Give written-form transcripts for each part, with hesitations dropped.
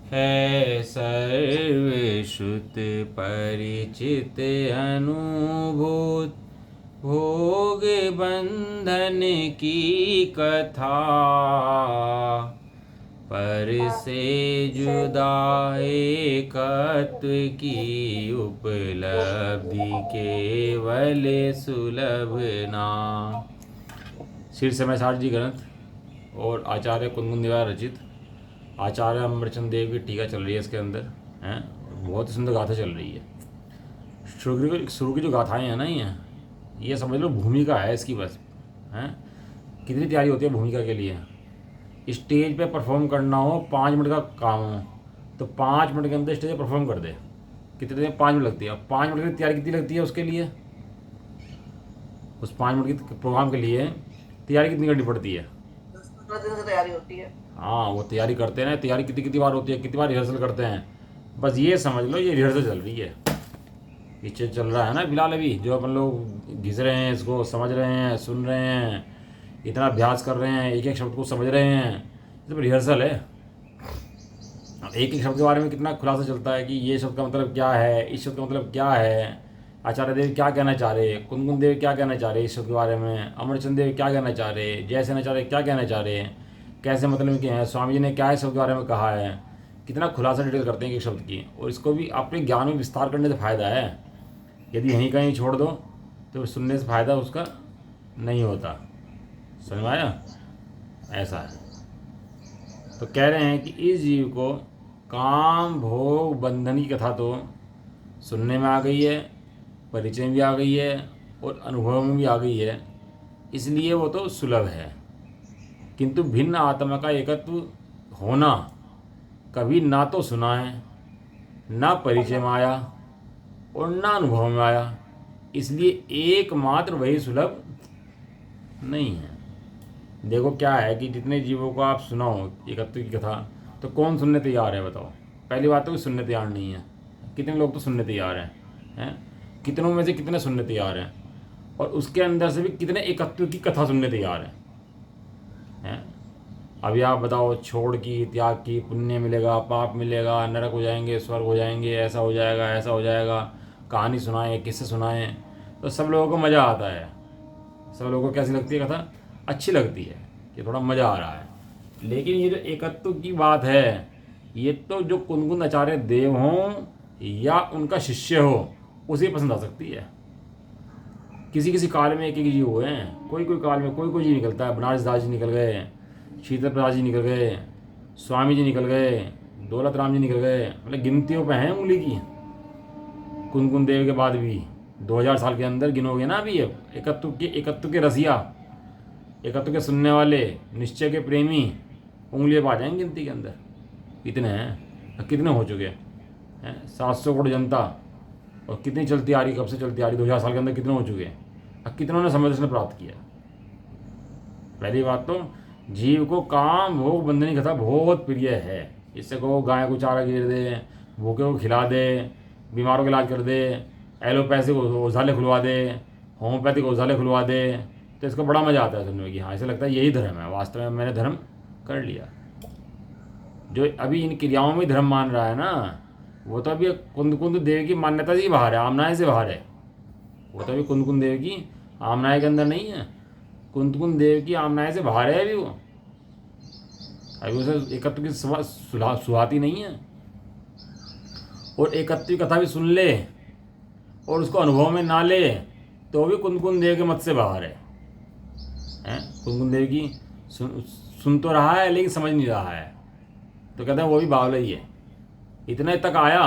है सर्वश्रुत परिचित अनुभूत भोग बंधन की कथा। पर से जुदा एकत्व की उपलब्धि केवल सुलभ ना। शीर्ष समय साठ जी ग्रंथ और आचार्य कुंदन द्वारा रचित आचार्य अमरचंद देव की टीका चल रही है इसके अंदर हैं। बहुत ही सुंदर गाथा चल रही है। शुरू की जो गाथाएं हैं ना ये समझ लो भूमिका है इसकी बस हैं। कितनी तैयारी होती है भूमिका के लिए। स्टेज पे परफॉर्म करना हो 5 मिनट का काम हो तो 5 मिनट के अंदर स्टेज पे परफॉर्म कर दे। कितने देर 5 मिनट लगती है। 5 मिनट की तैयारी कितनी लगती है उसके लिए। उस 5 मिनट की प्रोग्राम के लिए तैयारी कितनी करनी पड़ती है। 10-15 दिन से तैयारी होती है। हाँ वो तैयारी करते हैं ना। तैयारी कितनी कितनी बार होती है, कितनी बार रिहर्सल करते हैं। बस ये समझ लो ये रिहर्सल चल रही है। पीछे चल रहा है ना फिलहाल अभी जो अपन लोग घिस रहे हैं, इसको समझ रहे हैं, सुन रहे हैं, इतना अभ्यास कर रहे हैं, एक एक शब्द को समझ रहे हैं। ये सब रिहर्सल है। अब एक एक शब्द के बारे में कितना खुलासा चलता है कि ये शब्द का मतलब क्या है, इस शब्द का मतलब क्या है, आचार्य देव क्या कहना चाह रहे, कुंदन देव क्या कहना चाह रहे इस शब्द के बारे में, अमरचंद देव क्या कहना चाह रहे, जयसेनाचार्य क्या कहना चाह रहे, कैसे मतलब के हैं, स्वामी जी ने क्या इस शब्द के बारे में कहा है। कितना खुलासा डिटेल करते हैं एक शब्द की। और इसको भी अपने ज्ञान में विस्तार करने से फ़ायदा है। यदि यहीं कहीं छोड़ दो तो सुनने से फ़ायदा उसका नहीं होता। समझ में आया। ऐसा है। तो कह रहे हैं कि इस जीव को काम भोग बंधन की कथा तो सुनने में आ गई है, परिचय में भी आ गई है और अनुभव में भी आ गई है, इसलिए वो तो सुलभ है। किंतु भिन्न आत्मा का एकत्व होना कभी ना तो सुना है, ना परिचय में आया और ना अनुभव में आया, इसलिए एकमात्र वही सुलभ नहीं है। देखो क्या है कि जितने जीवों को आप सुनाओ एकत्व की कथा तो कौन सुनने तैयार है बताओ। पहली बात तो कोई सुनने तैयार नहीं है। कितने लोग तो सुनने तैयार हैं। कितनों में से कितने सुनने तैयार हैं और उसके अंदर से भी कितने एकत्व की कथा सुनने तैयार हैं। अभी आप बताओ छोड़ की त्याग की पुण्य मिलेगा, पाप मिलेगा, नरक हो जाएंगे, स्वर्ग हो जाएंगे, ऐसा हो जाएगा, ऐसा हो जाएगा, कहानी सुनाएं, किससे सुनाएं, तो सब लोगों को मज़ा आता है। सब लोगों को कैसी लगती है कथा, अच्छी लगती है कि थोड़ा मज़ा आ रहा है। लेकिन ये जो एकत्व की बात है ये तो जो कुंदन आचार्य देव हों या उनका शिष्य हो उसे पसंद आ सकती है। किसी किसी काल में एक एक जी हुए हैं। कोई कोई काल में कोई कोई जी निकलता है। बनारस दास जी निकल गए, शीतल प्रसाद जी निकल गए, स्वामी जी निकल गए, दौलत राम जी निकल गए, मतलब गिनतियों पे हैं उंगली की। कुंदन देव के बाद भी 2000 साल के अंदर गिनोगे ना अभी एकत्व के रसिया, एकत्व के सुनने वाले, निश्चय के प्रेमी उंगलियां पा जाएंगे गिनती के अंदर। कितने हैं, कितने हो चुके हैं। 700 करोड़ जनता और कितनी चलती आ रही, कब से चलती आ रही, 2000 साल के अंदर कितने हो चुके हैं। अब कितनों ने समझ प्राप्त किया। पहली बात तो जीव को काम भोग बंधनी कथा बहुत प्रिय है। इससे को गाय को चारा गिर दे, भूखे को खिला दे, बीमारों का इलाज कर दे, एलोपैथिक औषधालय खुलवा दे, होम्योपैथिक औषधालय खुलवा दे, तो इसको बड़ा मज़ा आता है सुनने में कि हाँ ऐसा लगता है यही धर्म है। वास्तव में मैंने धर्म कर लिया। जो अभी इन क्रियाओं में धर्म मान रहा है ना वो तो अभी कुंद देव की मान्यता से ही बाहर है, आमनाय से बाहर है। वो तो अभी कुंद देव की आमनाय के अंदर नहीं है। कुंद देव की आमनाय से बाहर है अभी वो। अभी उसे एकत्व की सुहाती नहीं है। और एकत्व की कथा भी सुन ले और उसको अनुभव में ना ले तो भी कुंद देव के मत से बाहर है। कुंद देव की सुन तो रहा है लेकिन समझ नहीं रहा है तो कहते हैं वो भी बावला ही है। इतने तक आया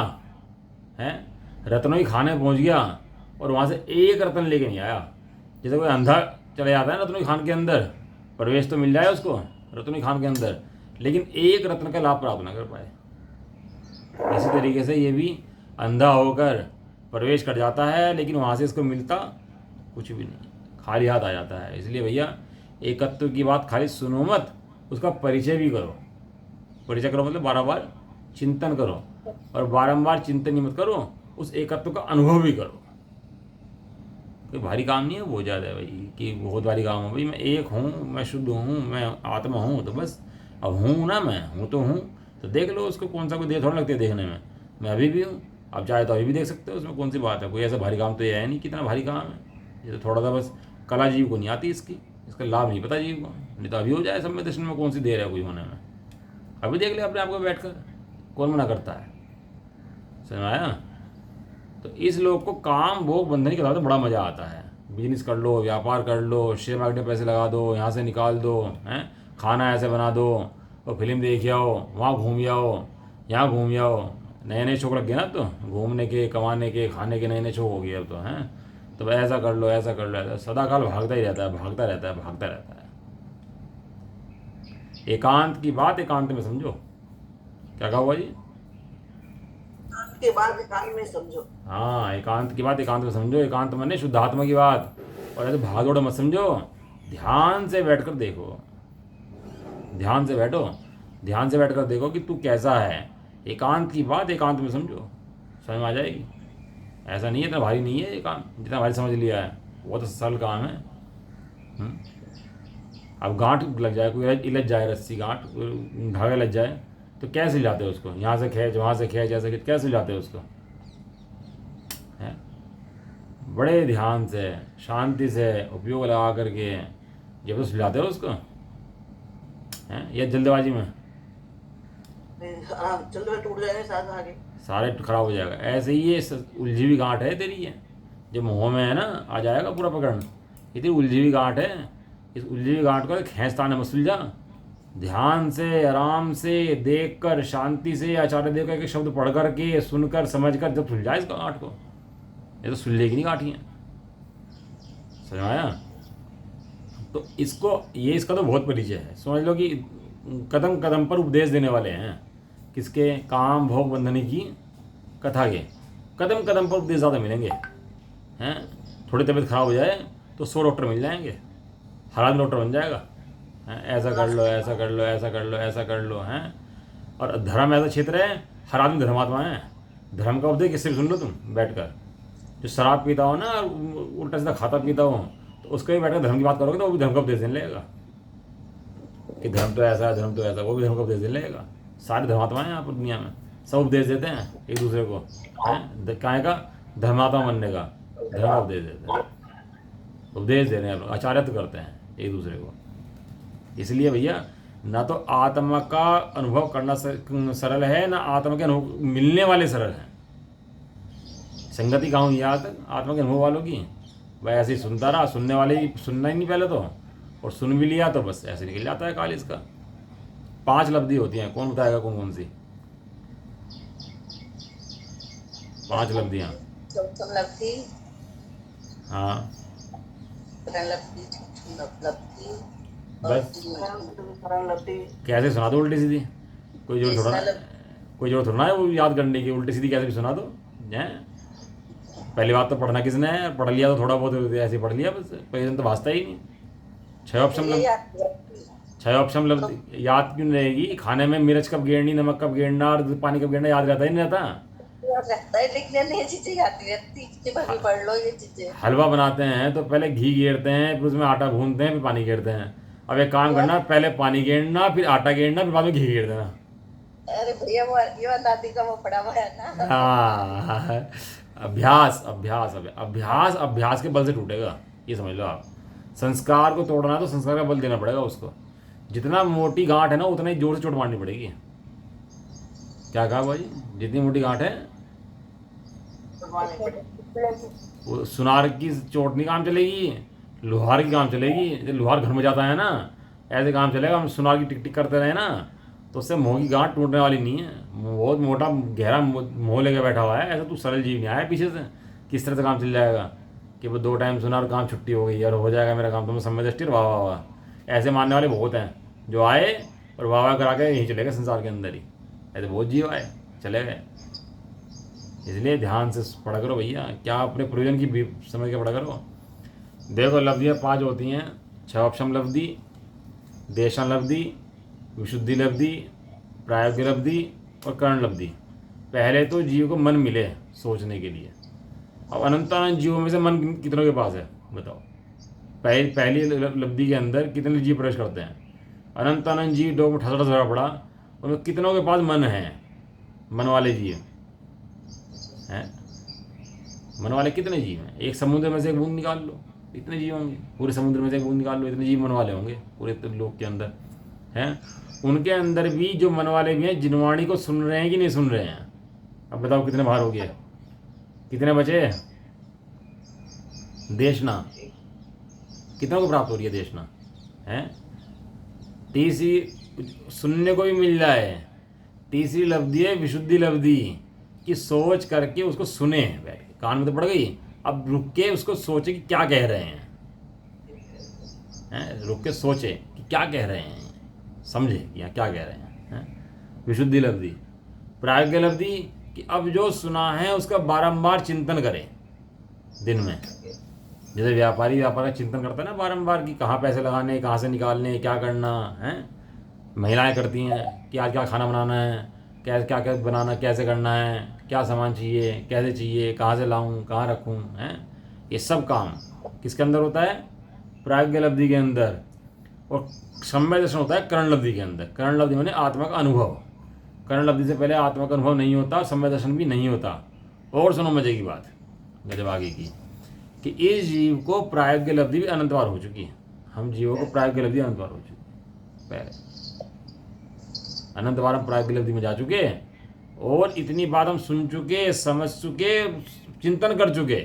है, रत्नों ही खाने पहुंच गया और वहाँ से एक रत्न लेके नहीं आया। जैसे कोई अंधा चले जाता है ना रत्नों खान के अंदर, प्रवेश तो मिल जाए उसको रत्नों खान के अंदर, लेकिन एक रत्न का लाभ प्राप्त ना कर पाए। इसी तरीके से ये भी अंधा होकर प्रवेश कर जाता है लेकिन वहाँ से इसको मिलता कुछ भी नहीं, खाली हाथ आ जाता है। इसलिए भैया एकत्व की बात खाली सुनो मत, उसका परिचय भी करो। परिचय करो मतलब बार चिंतन करो और बारंबार चिंतन ही मत करो, उस एकत्व का अनुभव भी करो। कोई भारी काम नहीं है, बहुत ज़्यादा है भाई कि बहुत भारी काम है भाई। मैं एक हूँ, मैं शुद्ध हूँ, मैं आत्मा हूँ, तो बस अब हूँ ना, मैं हूँ तो हूँ, तो देख लो उसको, कौन सा कोई देर थोड़ा लगती है देखने में। मैं अभी भी हूँ, आप चाहे तो अभी भी देख सकते हो, उसमें कौन सी बात है। कोई ऐसा भारी काम तो ये है नहीं, कितना भारी काम है ये, तो थोड़ा सा बस कला जीव को नहीं आती इसकी, इसका लाभ नहीं पता जीव को। नहीं तो अभी हो जाए सब में दर्शन में, कौन सी देर है कोई होने में। अभी देख ले अपने आप को बैठ कर, कौन मना करता है। समझ में आया। तो इस लोग को काम भोग बंधन के तो बड़ा मज़ा आता है। बिजनेस कर लो, व्यापार कर लो, शेयर मार्केट में पैसे लगा दो, यहाँ से निकाल दो, हैं, खाना ऐसे बना दो, और फिल्म देख आओ, वहाँ घूम आओ, यहाँ घूम आओ। नए नए शौक लग गए ना, तो घूमने के, कमाने के, खाने के नए नए शौक हो गए अब तो, हैं। तो ऐसा कर लो, ऐसा कर लो, ऐसा सदा काल भागता ही रहता है, भागता रहता है, भागता रहता है। एकांत की बात एकांत में समझो। क्या कहा हुआ जी? के बाद एकांत में समझो। हाँ, एकांत की बात एकांत में समझो। एकांत माने शुद्ध आत्मा की बात, और ऐसे भाग दौड़ मत समझो। ध्यान से बैठकर देखो, ध्यान से बैठो, ध्यान से बैठकर देखो कि तू कैसा है। एकांत की बात एकांत में समझो, समझ में आ जाएगी। ऐसा नहीं है, इतना भारी नहीं है एकांत, जितना भारी समझ लिया है। वो तो सरल काम है। अब गांठ लग जाए, कोई इलझ जाए, रस्सी गांठ धागा लग जाए, तो कैसे सुलझाते हो उसको? यहाँ से खींच, वहाँ से खींच, ऐसे खींच, कैसे सुलझाते हो उसको? है बड़े ध्यान से, शांति से उपयोग लगा करके जब तो सुलझाते हो उसको, हैं, या जल्दबाजी में जल्दी में टूट जाएंगे साथ आगे, सारे खराब हो जाएगा। ऐसे ही ये उलझी हुई गांठ है तेरी, ये जब मुँह में है ना आ जाएगा पूरा पकड़न। ये तेरी उलझी हुई गांठ है, इस उलझी हुई गांठ को खींचताने मत सुलझा। ध्यान से, आराम से, देखकर, शांति से, आचार्य देव के शब्द पढ़ करके, सुनकर, समझकर जब सुलझाए इसका गांठ को। ये तो सुलझेगी नहीं गांठियाँ, समझ में आया। तो इसको, ये इसका तो बहुत परिचय है। समझ लो कि कदम कदम पर उपदेश देने वाले हैं। किसके? काम भोग बंधनी की कथा के कदम कदम पर उपदेश ज़्यादा मिलेंगे, हैं। थोड़ी तबीयत खराब हो जाए तो 100 डॉक्टर मिल जाएंगे, हर आदमी डॉक्टर बन जाएगा, हैं। ऐसा कर लो, ऐसा कर लो, ऐसा कर लो, ऐसा कर लो, हैं। और धर्म ऐसा क्षेत्र है, हर आदमी धर्मात्मा है। धर्म का उपदेश किससे भी सुन लो तुम बैठकर। जो शराब पीता हो ना, उल्टा सीधा खाता पीता हो, तो उसको भी बैठकर धर्म की बात करोगे तो वो भी धर्म का उपदेश देने लगेगा कि धर्म तो ऐसा है, धर्म तो ऐसा, वो भी धर्म का उपदेश देने लगेगा। सारे धर्मात्मा हैं यहाँ पर दुनिया में, सब उपदेश देते हैं एक दूसरे को, हैं। काहे का? धर्मात्मा बनने का, धर्म का उपदेश देते हैं, उपदेश दे रहे हैं, आचार्य करते हैं एक दूसरे को। इसलिए भैया, ना तो आत्मा का अनुभव करना सरल है, ना आत्मा के अनुभव मिलने वाले सरल हैं। संगति कहाँ हुई आज तक आत्मा के अनुभव वालों की? भाई ऐसे ही सुनता रहा, सुनने वाले ही सुनना ही नहीं पहले तो, और सुन भी लिया तो बस ऐसे निकल जाता है काल इसका। 5 लब्धि होती हैं, कौन बताएगा कौन कौन सी 5 लब्धियाँ? चौथम लब्धि, हाँ लब्धि, लब्धि, बस। लब्धि, कैसे सुना दो उल्टी सीधी? कोई जोर थोड़ा ना, कोई जोर थोड़ा ना है वो याद करने की। उल्टी सीधी कैसे भी सुना दो, हैं। पहली बात तो पढ़ना किसने है? पढ़ लिया तो थोड़ा बहुत ऐसे पढ़ लिया बस, पहले दिन तो वास्ता ही नहीं। 6 ऑप्शन लब्धि, 6 ऑप्शन लब्धि याद क्यों नहीं रहेगी? खाने में मिर्च कब गेड़नी, नमक कब गेड़ना, और पानी कब गेड़ना याद रहता ही नहीं रहता। रहता है, लिखने नहीं चीजें आती रहती, चीजें भली पढ़ लो ये चीजें। हलवा बनाते हैं तो पहले घी गेड़ते हैं, फिर उसमें आटा भूनते हैं, फिर पानी गेड़ते हैं। अब एक काम करना, पहले पानी गेड़ना, फिर आटा गेड़ना, फिर बाद में घी गेड़ देना। अरे भैया वो ये दादी का वो पड़ा हुआ है ना। हाँ, अभ्यास अभ्यास अभ्यास अभ्यास के बल से टूटेगा, ये समझ लो आप। संस्कार को तोड़ना है तो संस्कार का बल देना पड़ेगा उसको। जितना मोटी गांठ है ना, उतना ही जोर से चोट मारनी पड़ेगी। क्या कहा भाई? जितनी मोटी गांठ है, वो सुनार की चोट नहीं काम चलेगी, लोहार की काम चलेगी। जब लोहार घर में जाता है ना, ऐसे काम चलेगा। हम सुनार की टिक टिक करते रहे ना, तो उससे मोह की गांठ टूटने वाली नहीं है। बहुत मोटा गहरा मोह लेके बैठा हुआ है। ऐसा तू सरल जीव नहीं आया पीछे से, किस तरह से काम चल जाएगा कि वो 2 टाइम सुना और काम छुट्टी हो गई यार, हो जाएगा मेरा काम, तो मैं समय दृष्टि वाह वाह वाह। ऐसे मानने वाले बहुत हैं जो आए और वाह वाह करा के यहीं चले गए संसार के अंदर ही। ऐसे बहुत जीव आए चले गए। इसलिए ध्यान से पढ़ा करो भैया, क्या अपने प्रयोजन की भी समझ के पढ़ा करो। देखो लब्धियाँ 5 होती हैं, 6 ऑप्शन लब्धि, देशन लब्धि, विशुद्धि लब्धि, प्रायोगिक लब्धि और कर्ण लब्धि। पहले तो जीव को मन मिले सोचने के लिए। अब अनंतानंद जीवों में से मन कितनों के पास है बताओ? पहली लब्धि के अंदर कितने जीव प्रवेश करते हैं? अनंतानंद जी डोग में ठसरा ठसरा पड़ा, उनमें कितनों के पास मन है, मन वाले जीव हैं? मन वाले कितने जीव हैं? एक समुद्र में से एक बूंद निकाल लो, इतने जीव होंगे। पूरे समुद्र में से एक बूंद निकाल लो, इतने जीव मन वाले होंगे पूरे लोक के अंदर हैं। उनके अंदर भी जो मन वाले भी हैं, जिनवाणी को सुन रहे हैं कि नहीं सुन रहे हैं? अब बताओ कितने बाहर हो गए, कितने बचे? देशना कितनों को प्राप्त हो रही है? देशना है। तीसरी सुनने को भी मिल जाए, तीसरी लब्धि है विशुद्धि लब्धि, कि सोच करके उसको सुने बैठ के। कान में तो पड़ गई, अब रुक के उसको सोचे कि क्या कह रहे हैं, रुक के सोचे कि क्या कह रहे हैं, समझे कि क्या कह रहे हैं। विशुद्धि लब्धि। प्राज्ञ लब्धि, कि अब जो सुना है उसका बारंबार चिंतन करें दिन में। जैसे व्यापारी व्यापार का चिंतन करता है ना बारंबार, कि कहाँ पैसे लगाने, कहाँ से निकालने, क्या करना है। महिलाएं करती हैं कि आज क्या खाना बनाना है, क्या क्या क्या बनाना, कैसे करना है, क्या सामान चाहिए, कैसे चाहिए, कहाँ से लाऊं, कहाँ रखूं, हैं। ये सब काम किसके अंदर होता है? प्राज्ञ लब्धि के अंदर। और सम्यक दर्शन होता है कर्ण लब्धि के अंदर। कर्ण लब्धि माने आत्मा का अनुभव। कर्ण लब्धि से पहले आत्मा का अनुभव नहीं होता, सम्यक दर्शन भी नहीं होता। और सुनो मजे की बात, गजब आगे की, कि इस जीव को प्राज्ञ लब्धि भी अनंत बार हो चुकी है। हम जीवों को प्राज्ञ लब्धि अनंत बार हो चुकी है, पहले अनंत बार हम प्राज्ञ लब्धि में जा चुके, और इतनी बात हम सुन चुके, समझ चुके, चिंतन कर चुके।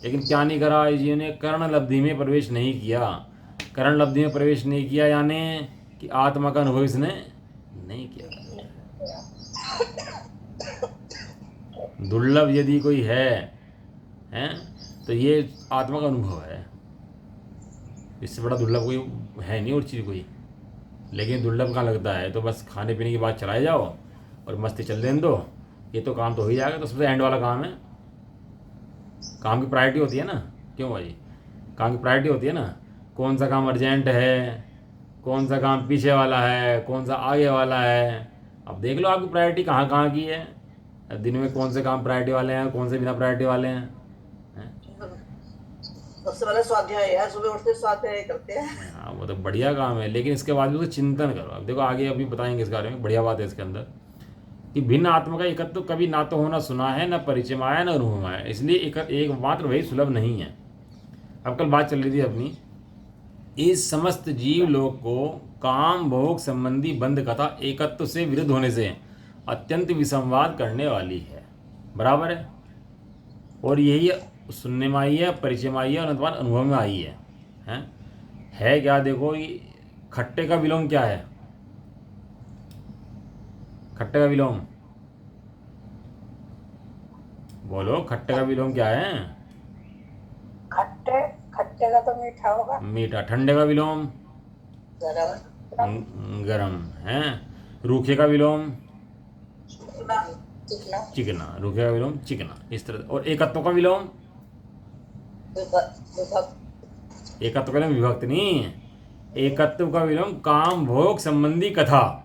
लेकिन क्या नहीं करा इस जीव ने? कर्ण लब्धि में प्रवेश नहीं किया। कर्ण लब्धि में प्रवेश नहीं किया यानी कि आत्मा का अनुभव इसने नहीं किया। दुर्लभ यदि कोई है तो ये आत्मा का अनुभव है। इससे बड़ा दुर्लभ कोई है नहीं और चीज़ कोई। लेकिन दुर्लभ कहाँ लगता है? तो बस खाने पीने की बात चलाए जाओ और मस्ती चल देने दो, ये तो काम तो हो ही जाएगा। तो सबसे एंड वाला काम है। काम की प्रायोरिटी होती है ना, क्यों भाई? काम की प्रायोरिटी होती है ना, कौन सा काम अर्जेंट है, कौन सा काम पीछे वाला है, कौन सा आगे वाला है। अब देख लो आपकी प्रायोरिटी कहाँ कहाँ की है। दिन में कौन से काम प्रायोरिटी वाले हैं, कौन से बिना प्रायोरिटी वाले हैं। सबसे पहले स्वाध्याय है, सुबह उठते स्वाध्याय करते हैं। हाँ वो तो बढ़िया काम है, लेकिन इसके बाद भी उसको चिंतन करो। अब देखो आगे अभी बताएंगे इस बारे में, बढ़िया बात है इसके अंदर, कि भिन्न आत्मा का एकत्व तो कभी ना तो होना सुना है, ना परिचय में आया, ना अनुभव में आया। इसलिए एक मात्र वही सुलभ नहीं है। अब कल बात चल रही थी अपनी, इस समस्त जीव लोक को काम भोग संबंधी बंध कथा एकत्व से विरुद्ध होने से अत्यंत विसंवाद करने वाली है। बराबर है। और यही सुनने में आई है, परिचय में आई है, और अंतमान अनुभव में आई है क्या? देखो ये खट्टे का विलोम क्या है? खट्टे का विलोम बोलो, खट्टे का विलोम क्या है? खट्टे खट्टे का तो मीठा होगा। मीठा। ठंडे का विलोम गरम। गरम है। रूखे का विलोम चिकना। चिकना। रूखे का विलोम चिकना, इस तरह। और एकत्व का विलोम, एकत्व का विलोम विभक्त नहीं, एकत्व का विलोम काम भोग संबंधी कथा।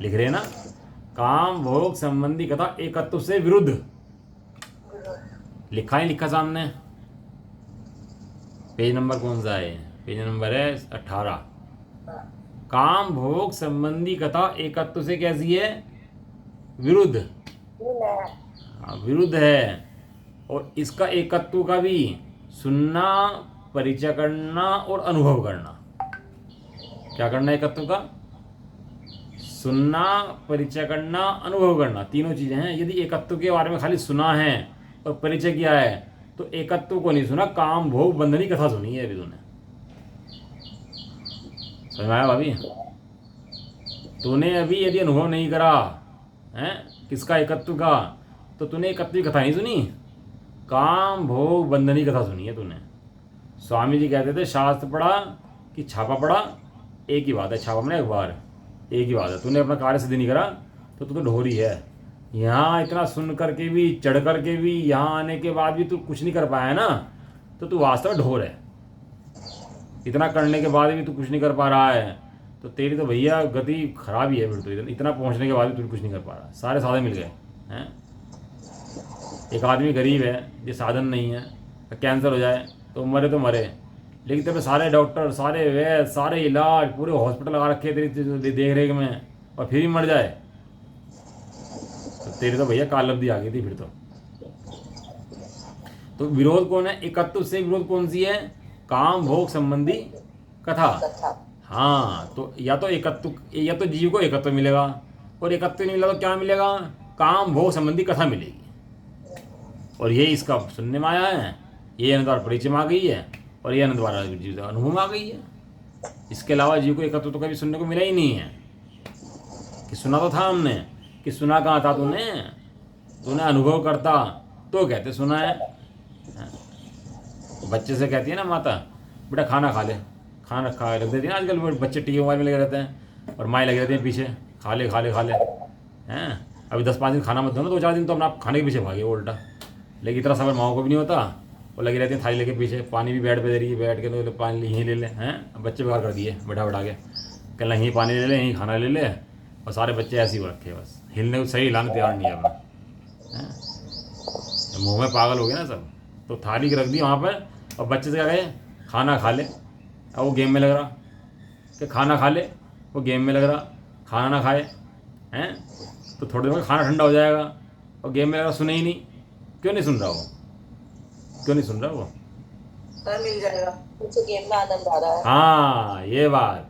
लिख रहे हैं ना, काम भोग संबंधी कथा एकत्व से विरुद्ध। लिखा ही लिखा सामने। पेज नंबर कौन सा है? पेज नंबर है 18। काम भोग संबंधी कथा एकत्व से कैसी है? विरुद्ध। हाँ, विरुद्ध है। और इसका एकत्व का भी सुनना, परिचय करना और अनुभव करना। क्या करना है एकत्व का? सुनना, परिचय करना, अनुभव करना, तीनों चीजें हैं। यदि एकत्व के बारे में खाली सुना है और परिचय किया है तो एकत्व को नहीं सुना, काम भोग बंधनी कथा सुनी है अभी तूने। समझ में आया भाभी? तूने अभी यदि अनुभव नहीं करा है किसका? एकत्व का, तो तूने एकत्व की कथा नहीं सुनी, काम भोग बंधनी कथा सुनी है तूने। स्वामी जी कहते थे शास्त्र पढ़ा कि छापा पढ़ा एक ही बात है। छापा मैंने अखबार, एक ही बात है। तूने अपना कार्य सिद्ध नहीं करा तो तू तो ढोरी है। यहाँ इतना सुन करके भी, चढ़ करके भी, यहाँ आने के बाद भी तू कुछ नहीं कर पाया ना, तो तू वास्तव में ढोर है। इतना करने के बाद भी तू कुछ नहीं कर पा रहा है तो तेरी तो भैया गति खराब ही है। फिर तो इतना पहुँचने के बाद भी तू कुछ नहीं कर पा रहा। सारे साधन मिल गए हैं। एक आदमी गरीब है, ये साधन नहीं है, कैंसर हो जाए तो मरे, लेकिन तेरे पे सारे डॉक्टर, सारे वैद्य, सारे इलाज, पूरे हॉस्पिटल लगा रखे हैं तेरी देख रेख में, और फिर भी मर जाए तो तेरी तो भैया कालब्धि आ गई थी फिर तो विरोध कौन है? एकत्व से विरोध कौन सी है? काम भोग संबंधी कथा। कथा। हाँ, तो या तो एकत्व, या तो जीव को एकत्व मिलेगा, और एकत्व नहीं मिलेगा तो क्या मिलेगा? काम भोग संबंधी कथा मिलेगी। और ये इसका सुनने में आया है, ये आनंद द्वारा परिचय में आ गई है, और ये आनंद द्वारा जीव अनुभव में आ गई है। इसके अलावा जीव को एकत्व तो कभी सुनने को मिला ही नहीं है। कि सुना तो था हमने, कि सुना कहाँ था तूने अनुभव करता तो कहते सुना है। बच्चे से कहती है ना माता, बेटा खाना खा ले, खाना खा रख देती है ना आजकल बच्चे टीवी मोबाइल में लगे रहते हैं, और माएँ लगे रहती हैं पीछे, खा ले खा ले खा ले, हैं। अभी 10-5 दिन खाना मत दो ना, 2-4 दिन तो अपना खाने के पीछे भागे वो उल्टा। लेकिन इतना सबर माओ को भी नहीं होता, वो लगी रहती है थाली लेके पीछे, पानी भी बेड पे दे रही है, बैठ के तो पानी यहीं ले ले, हैं। बच्चे बेकार कर दिए बैठा बैठा के, कहना यहीं पानी ले ले, यहीं खाना ले ले, और सारे बच्चे ऐसे ही रखे बस, हिलने को सही हिलाने तैयार नहीं है अपना, हैं। मुँह में पागल हो गए ना सब। तो थाली रख दी वहाँ पर, और बच्चे से क्या कहे, खाना खा ले, और वो गेम में लग रहा, कि खाना खा ले, वो गेम में लग रहा, खाना ना खाए, हैं। तो थोड़ी देर में खाना ठंडा हो जाएगा, और गेम में लग रहा, सुने ही नहीं। क्यों नहीं सुन रहा वो? क्यों नहीं सुन रहा वो? मिल जाएगा, उसे गेम में आनंद आ रहा है। हाँ, ये बात,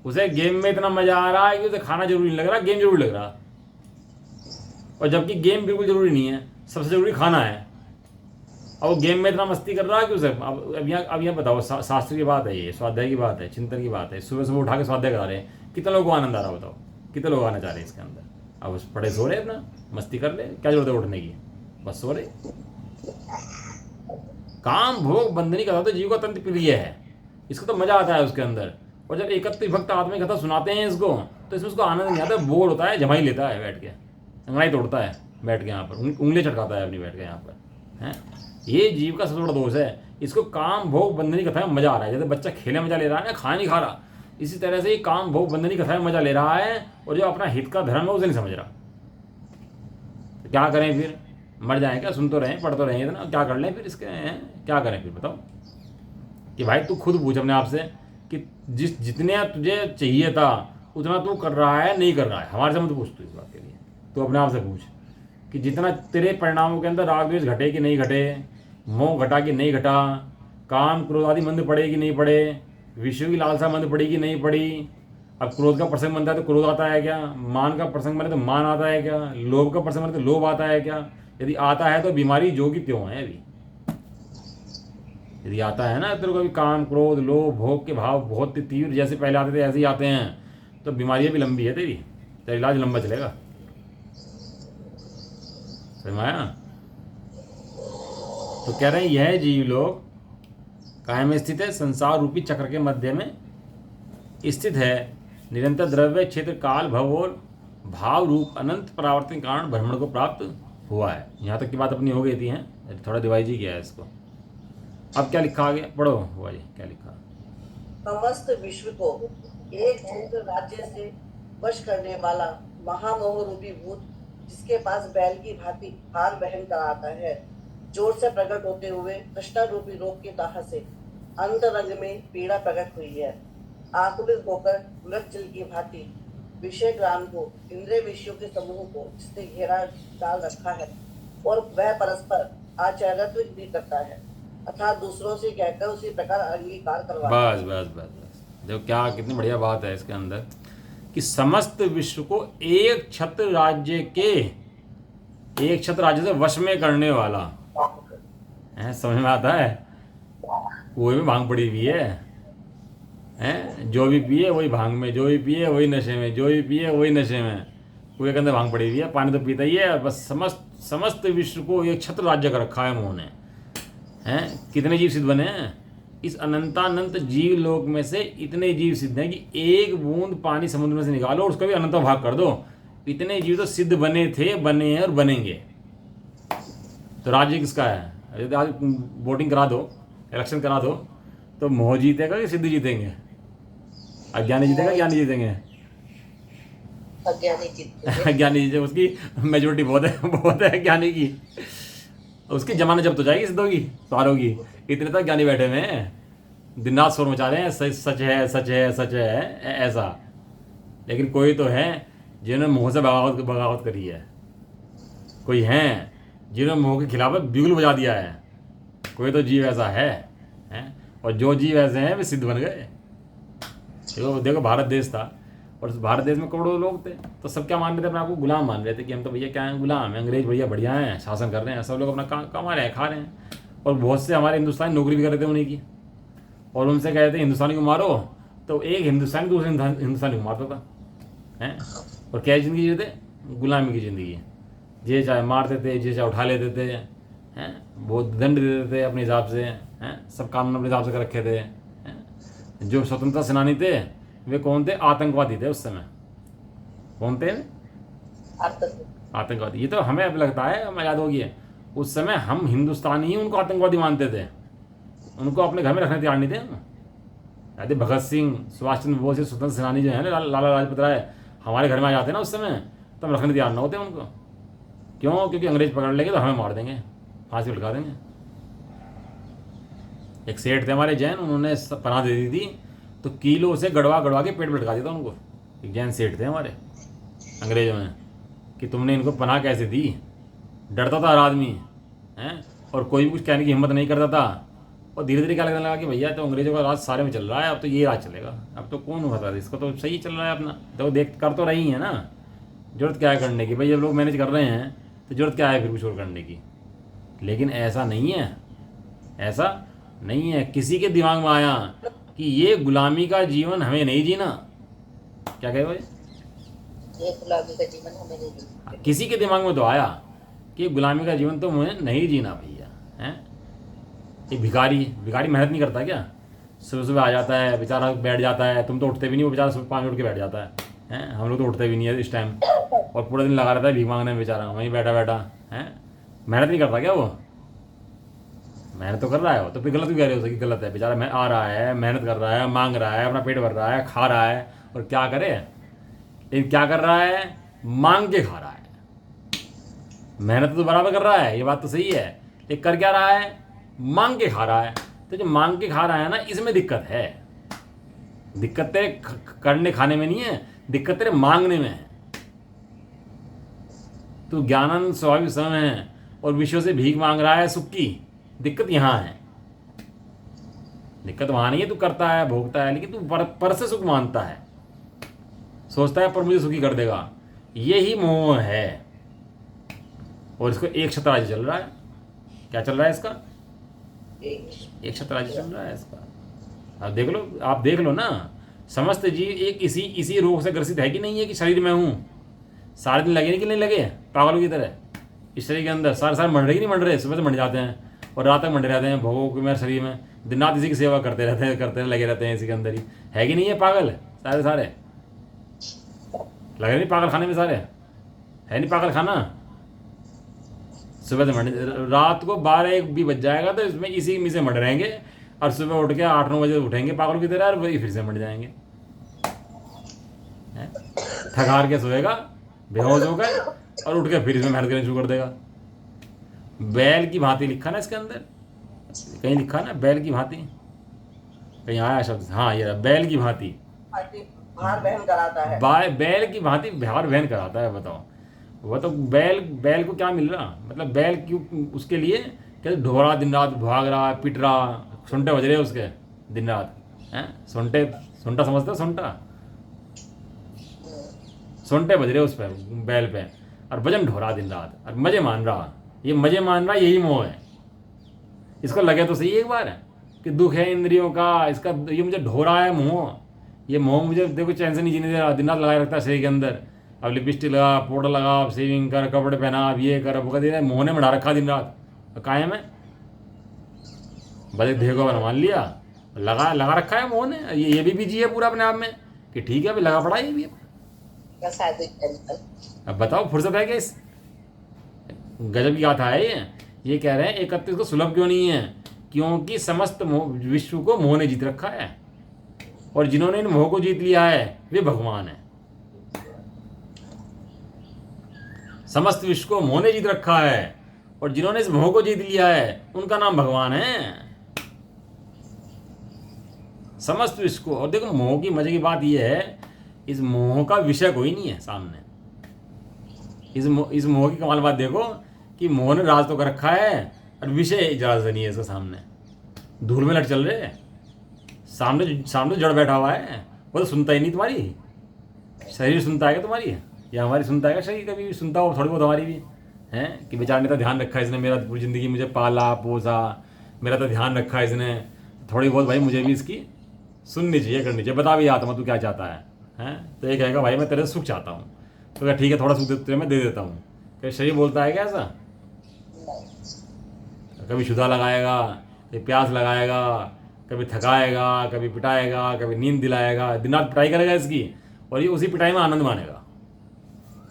उसे गेम में इतना मजा आ रहा है कि उसे खाना जरूरी नहीं लग रहा, गेम जरूरी लग रहा। और जबकि गेम बिल्कुल जरूरी नहीं है, सबसे जरूरी खाना है, और वो गेम में इतना मस्ती कर रहा है कि उसे अब यहाँ बताओ, शास्त्र की बात है, ये स्वाध्याय की बात है, चिंतन की बात है। सुबह सुबह उठा के स्वाध्याय करा रहे हैं, कितने लोगों को आनंद आ रहा बताओ? कितने लोग आना चाह रहे हैं इसके अंदर? अब उस पड़े सो रहे अपना मस्ती कर ले, क्या जरूरत है उठने की, बस सो रहे। काम भोग बंधनी कथा तो जीव का अत्यंत प्रिय है, इसको तो मजा आता है उसके अंदर। और जब एकत्व भक्त आत्मिक कथा सुनाते हैं इसको, तो इसमें उसको आनंद नहीं आता, बोर होता है, जमाई लेता है बैठ के, अंगड़ाई तोड़ता है बैठ के यहाँ पर, उंगली चटकाता है अपनी बैठ के यहाँ पर, हैं। ये जीव का सबसे बड़ा दोष है, इसको काम भोग बंधनी कथा में मजा आ रहा है। जैसे बच्चा खेले मजा ले रहा है ना, खाना नहीं खा रहा, इसी तरह से ये काम भोग बंधनी कथा में मजा ले रहा है, और जो अपना हित का धर्म है उसे नहीं समझ रहा। तो क्या करें फिर? मर जाएं क्या? सुन तो रहे, पढ़ तो रहे इतना, क्या कर लें फिर इसके, हैं? क्या करें फिर बताओ? कि भाई तू खुद पूछ अपने आप से कि जितने तुझे चाहिए था उतना तू कर रहा है नहीं कर रहा है। हमारे से मत पूछ तू इस बात के लिए, तो अपने आप से पूछ कि जितना तेरे परिणामों के अंदर राग द्वेष घटे कि नहीं घटे, मोह घटा कि नहीं घटा, काम क्रोध आदि मंद पड़े कि नहीं पड़े, विषय की लालसा मंद पड़ी कि नहीं पड़ी। अब क्रोध का प्रसंग बनता है तो क्रोध आता है क्या? मान का प्रसंग बने तो मान आता है क्या? लोभ का प्रसंग बने तो लोभ आता है क्या? यदि आता है तो बीमारी जो की त्यों है। अभी यदि आता है ना तेरे को भी काम क्रोध लोभ भोग के भाव बहुत तीव्र जैसे पहले आते थे ऐसे ही आते हैं, तो बीमारियां भी लंबी है तेरी, तेरा इलाज लंबा चलेगा। समझ में आया? तो कह रहे हैं यह जीव लोग काय में स्थित है? संसार रूपी चक्र के मध्य में स्थित है। निरंतर द्रव्य क्षेत्र काल भव और भाव रूप अनंत परावर्तन कारण भ्रमण को प्राप्त हुआ है। यहाँ तक की बात अपनी हो गई थी, हैं थोड़ा डिवाइज ही किया है इसको। अब क्या लिखा आगे पढ़ो हुआ जी, क्या लिखा? समस्त विश्व को एक छत्र राज्य से वश करने वाला महामोह रूपी भूत, जिसके पास बैल की भांति भार बहन कराता है, जोर से प्रकट होते हुए तृष्णा रूपी रोग के दाह से अंतरंग में पीड़ा प्रकट हुई है। आकुलित होकर मृत जल की भांति विषय ग्राम को, इंद्रिय विषयों के समूह को जिसने घेरा डाल रखा है, और वह परस्पर आचार्यत्व भी करता है, अर्थात दूसरों से कहकर उसी प्रकार अंगीकार करवाता है। बस बस बस बस, देखो क्या कितनी बढ़िया बात है इसके अंदर, कि समस्त विश्व को एक छत्र राज्य के, एक छत्र राज्य से वश में करने वाला है। समझ में आता है? कोई में भांग पड़ी हुई है, हैं? जो भी पिए वही भांग में, जो भी पिए वही नशे में, जो भी पिए वही नशे में, कुएं के अंदर भांग पड़ी हुई है, पानी तो पीता ही है। बस समस्त विश्व को एक छत्र राज्य कर रखा है मोह ने, हैं? कितने जीव सिद्ध बने हैं इस अनंतानंत जीव लोक में से? इतने जीव सिद्ध हैं कि एक बूंद पानी समुद्र में से निकालो और उसका भी अनंत भाग कर दो। इतने जीव तो सिद्ध बने थे, बने हैं और बनेंगे। तो राज्य किसका है? यदि आज वोटिंग करा दो, इलेक्शन करा दो, तो मोह जीतेगा कि सिद्ध जीतेंगे? अज्ञानी जीतेगा, ज्ञानी जीतेंगे? अज्ञानी जीतेंगे। अज्ञानी जीते, उसकी मेजोरिटी बहुत है ज्ञानी की, उसकी जमानत जब्त हो जाएगी सिद्धों की, सारों की। इतने तक ज्ञानी बैठे हुए हैं, दिन रात शोर मचा रहे हैं, सच सच है, सच है, सच है, ऐसा। लेकिन कोई तो है जिन्होंने मुँह से बगावत बगावत करी है, कोई हैं जिन्होंने मुँह के खिलाफ बिगुल बजा दिया है, कोई तो जीव ऐसा है, हैं? और जो जीव ऐसे हैं वे सिद्ध बन गए। देखो देखो, भारत देश था और उस भारत देश में करोड़ों लोग थे, तो सब क्या मान रहे थे, अपने आपको गुलाम मान रहे थे कि हम तो भैया क्या हैं, गुलाम हैं, अंग्रेज भैया बढ़िया हैं, शासन कर रहे हैं, सब लोग अपना कमा रहे हैं, खा रहे हैं। और बहुत से हमारे हिंदुस्तानी नौकरी भी कर रहे थे उन्हीं की, और उनसे कहते थे हिंदुस्तानी को मारो, तो एक हिंदुस्तानी दूसरे हिंदुस्तानी को मारता था, हैं? और क्या ज़िंदगी जीते, गुलामी की ज़िंदगी। जे चाहे मारते थे, जे चाहे उठा लेते थे, हैं? बहुत दंड देते थे अपने हिसाब से, हैं? सब कानून अपने हिसाब से कर रखे थे, हैं? जो स्वतंत्रता सेनानी थे वे कौन थे, आतंकवादी थे उस समय। कौन थे? आतंकवादी। ये तो हमें अब लगता है, हमें याद होगी, उस समय हम हिंदुस्तानी ही उनको आतंकवादी मानते थे, उनको अपने घर में रखने तैयार नहीं थे। याद भगत सिंह, सुभाष चंद्र बोस, स्वतंत्र सेनानी जो है ना, लाला लाजपत राय, हमारे घर में आ जाते ना उस समय, तो हम रखने तैयार ना होते उनको। क्यों? क्योंकि अंग्रेज पकड़ लेंगे तो हमें मार देंगे, फांसी लटका देंगे। एक सेठ थे हमारे जैन, उन्होंने पनाह दे दी थी, तो कीलो से गड़वा गड़वा के पेट में लटका दिया था उनको। एक जैन सेठ थे हमारे अंग्रेजों ने, कि तुमने इनको पनाह कैसे दी। डरता था हर आदमी, हैं? और कोई भी कुछ कहने की हिम्मत नहीं करता था। और धीरे धीरे क्या लगने लगा कि भैया तो अंग्रेजों का राज सारे में चल रहा है, अब तो ये राज चलेगा, अब तो कौन बता दे, इसको तो सही चल रहा है अपना, तो देख कर तो रही है ना, जरूरत क्या है करने की, भाई जब लोग मैनेज कर रहे हैं तो जरूरत क्या है फिर कुछ और करने की। लेकिन ऐसा नहीं है, ऐसा नहीं है। किसी के दिमाग में आया कि ये गुलामी का जीवन हमें नहीं जीना, क्या कहे भाई, ये गुलामी का जीवन हमें नहीं जीना। किसी के दिमाग में तो आया कि गुलामी का जीवन तो मुझे नहीं जीना भैया, हैं? ये भिखारी मेहनत नहीं करता क्या, सुबह सुबह आ जाता है बेचारा, बैठ जाता है, तुम तो उठते भी नहीं, वो बेचारा सुबह 5 उठ के बैठ जाता है, हैं? हम लोग तो उठते भी नहीं है इस टाइम, और पूरा दिन लगा रहता है भीख मांगने में बेचारा, वहीं बैठा बैठा, हैं? मेहनत नहीं करता क्या वो? मेहनत तो कर रहा है वो, तो फिर गलत क्यों कह रहे हो कि गलत है? बेचारा मैं आ रहा है, मेहनत कर रहा है, मांग रहा है, अपना पेट भर रहा है, खा रहा है, और क्या करे, लेकिन क्या कर रहा है, मांग के खा रहा है। मेहनत तो बराबर कर रहा है, ये बात तो सही है, लेकिन कर क्या रहा है, मांग के खा रहा है। तो जो मांग के खा रहा है ना, इसमें दिक्कत है। दिक्कत तेरे करने खाने में नहीं है, दिक्कत तेरे मांगने में है। तू ज्ञानानंद स्वाभाविक समय है और विश्व से भीख मांग रहा है सुख की, दिक्कत यहाँ है। दिक्कत वहाँ नहीं है, तू करता है, भोगता है, लेकिन तू पर से सुख मानता है, सोचता है पर मुझे सुखी कर देगा। यही मोह है, और इसको एक शतराज चल रहा है। क्या चल रहा है इसका? एक शतराज चल रहा है इसका। अब देख लो, आप देख लो ना, समस्त जीव एक इसी रोग से ग्रसित है कि नहीं है, कि शरीर में हूँ, सारे दिन लगे नहीं कि नहीं लगे, पागलों की तरह इस शरीर के अंदर सारे मंड रहे कि नहीं मंड रहे, सुबह से मंड जाते हैं और रात तक मंडे रहते हैं भोगों के मेरे शरीर में, दिन रात इसी की सेवा करते रहते हैं, लगे रहते हैं इसी के अंदर ही, है कि नहीं है पागल सारे लगे नहीं पागल खाने में सारे, है नहीं पागल खाना। सुबह से मंड, रात को 12-1 भी बज जाएगा तो इसमें इसी में से मंड रहेंगे, और सुबह उठ के 8-9 बजे उठेंगे पागलों की तरह, और वही फिर से मंड जाएंगे। थकार के सोएगा बेहोश होकर, और उठ के फिर इसमें मेहनत करनी शुरू कर देगा। बैल की भांति लिखा ना इसके अंदर, कहीं लिखा ना बैल की भांति, कहीं आया शब्द, हाँ ये बैल की भांति भार वहन कराता है, बैल की भांति भार वहन कराता है। बताओ, वो तो बैल को क्या मिल रहा, मतलब बैल क्यों उसके लिए क्या, ढोरा दिन रात भाग रहा है, पिट रहा, सुंटे बज रहे उसके दिन रात, हैं? सुंटा समझते हो, सुंटे बज रहे उस पर बैल पे, और वजन ढोरा दिन रात, और मजे मान रहा। ये मजे मान रहा, यही मोह है। इसको लगे तो सही एक बार है कि दुख है इंद्रियों का, इसका ये मुझे ढोरा है मोह, ये मोह मुझे देखो चैन से नहीं जीने दे रहा, दिन रात लगाए रखता है शरीर के अंदर। अब लिपस्टिक लगा, पाउडर लगा, अब शेविंग कर, कपड़े पहना, अब ये कर, अब वो कर, मोह ने बढ़ा रखा दिन रात, कायम है। बस देह को मान लिया, लगा रखा है मोह ने, ये भी जी है पूरा अपने आप में कि ठीक है अभी लगा पड़ा ये भी। अब बताओ फुर्सत है क्या इस गजब की गाथा है ये कह रहे हैं 31 को सुलभ क्यों नहीं है, क्योंकि समस्त विश्व को मोह ने जीत रखा है, और जिन्होंने इन मोह को जीत लिया है वे भगवान है। समस्त विश्व को मोह ने जीत रखा है, और जिन्होंने इस मोह को जीत लिया है उनका नाम भगवान है। समस्त विश्व को। और देखो मोह की मजे की बात यह है, इस मोह का विषय कोई नहीं है सामने। इस मोह की कमाल बात देखो कि मोह ने राज तो कर रखा है और विषय जरा सा नहीं है इसके सामने। धूल में लट चल रहे, सामने जड़ बैठा हुआ है, वो तो सुनता ही नहीं तुम्हारी। शरीर सुनता है क्या तुम्हारी, या हमारी सुनता है क्या शरीर? कभी भी सुनता हो थोड़ी बहुत हमारी भी है कि बेचारे ने तो ध्यान रखा है इसने, मेरा पूरी ज़िंदगी मुझे पाला पोसा, मेरा तो ध्यान रखा है इसने, थोड़ी बहुत भाई मुझे भी इसकी सुननी चाहिए, करनी चाहिए। बता भी आत्मा तू क्या चाहता है हैं? तो ये कहेगा भाई मैं तेरे से सुख चाहता हूँ। तो क्या ठीक है, थोड़ा सुख तुझे मैं दे देता हूँ। क्या शरीर बोलता है क्या ऐसा? कभी क्षुधा लगाएगा, कभी प्यास लगाएगा, कभी थकाएगा, कभी पिटाएगा, कभी नींद दिलाएगा, दिन रात पिटाई करेगा इसकी, और ये उसी पिटाई में आनंद मानेगा।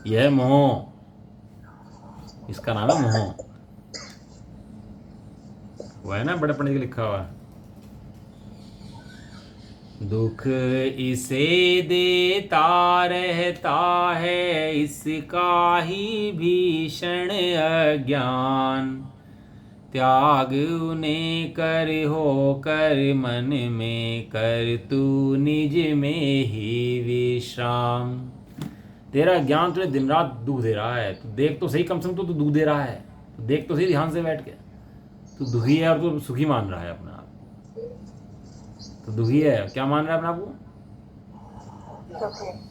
यह है मोह, इसका नाम है मोह। वो है ना बड़े पंडित के लिखा हुआ, दुख इसे देता रहता है, इसका ही भीषण अज्ञान, त्याग उन्हें कर हो कर मन में कर तू निज में ही विश्राम। तेरा ज्ञान तुझे दिन रात दुख दे रहा है, तू देख तो सही, कम से कम तो तू दुख दे रहा है, तू देख तो सही ध्यान से बैठ के। तू दुखी है और तू सुखी मान रहा है अपना आप। तो दुखी है, क्या मान रहा है अपना आप को?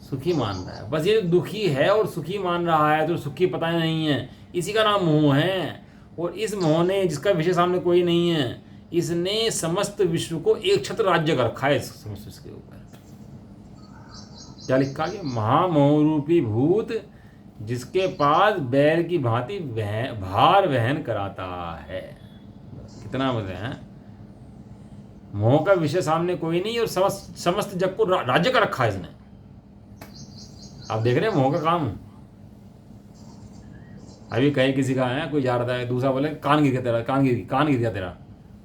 सुखी मान रहा है। बस ये दुखी है और सुखी मान रहा है, तो सुखी पता नहीं है, इसी का नाम मोह है। और इस मोह ने, जिसका विषय सामने कोई नहीं है, इसने समस्त विश्व को एक छत्र राज्य कर रखा है समस्त विश्व के ऊपर। क्या लिखा गया? महामोह रूपी भूत जिसके पास बैल की भांति भार वहन कराता है। कितना मजे हैं। मोह का विषय सामने कोई नहीं और समस्त जग को राज्य कर रखा है इसने। आप देख रहे हैं मोह का काम। अभी कहीं किसी का है, कोई जा रहा था, दूसरा बोले कान गिर गया तेरा, कान गिर गया तेरा।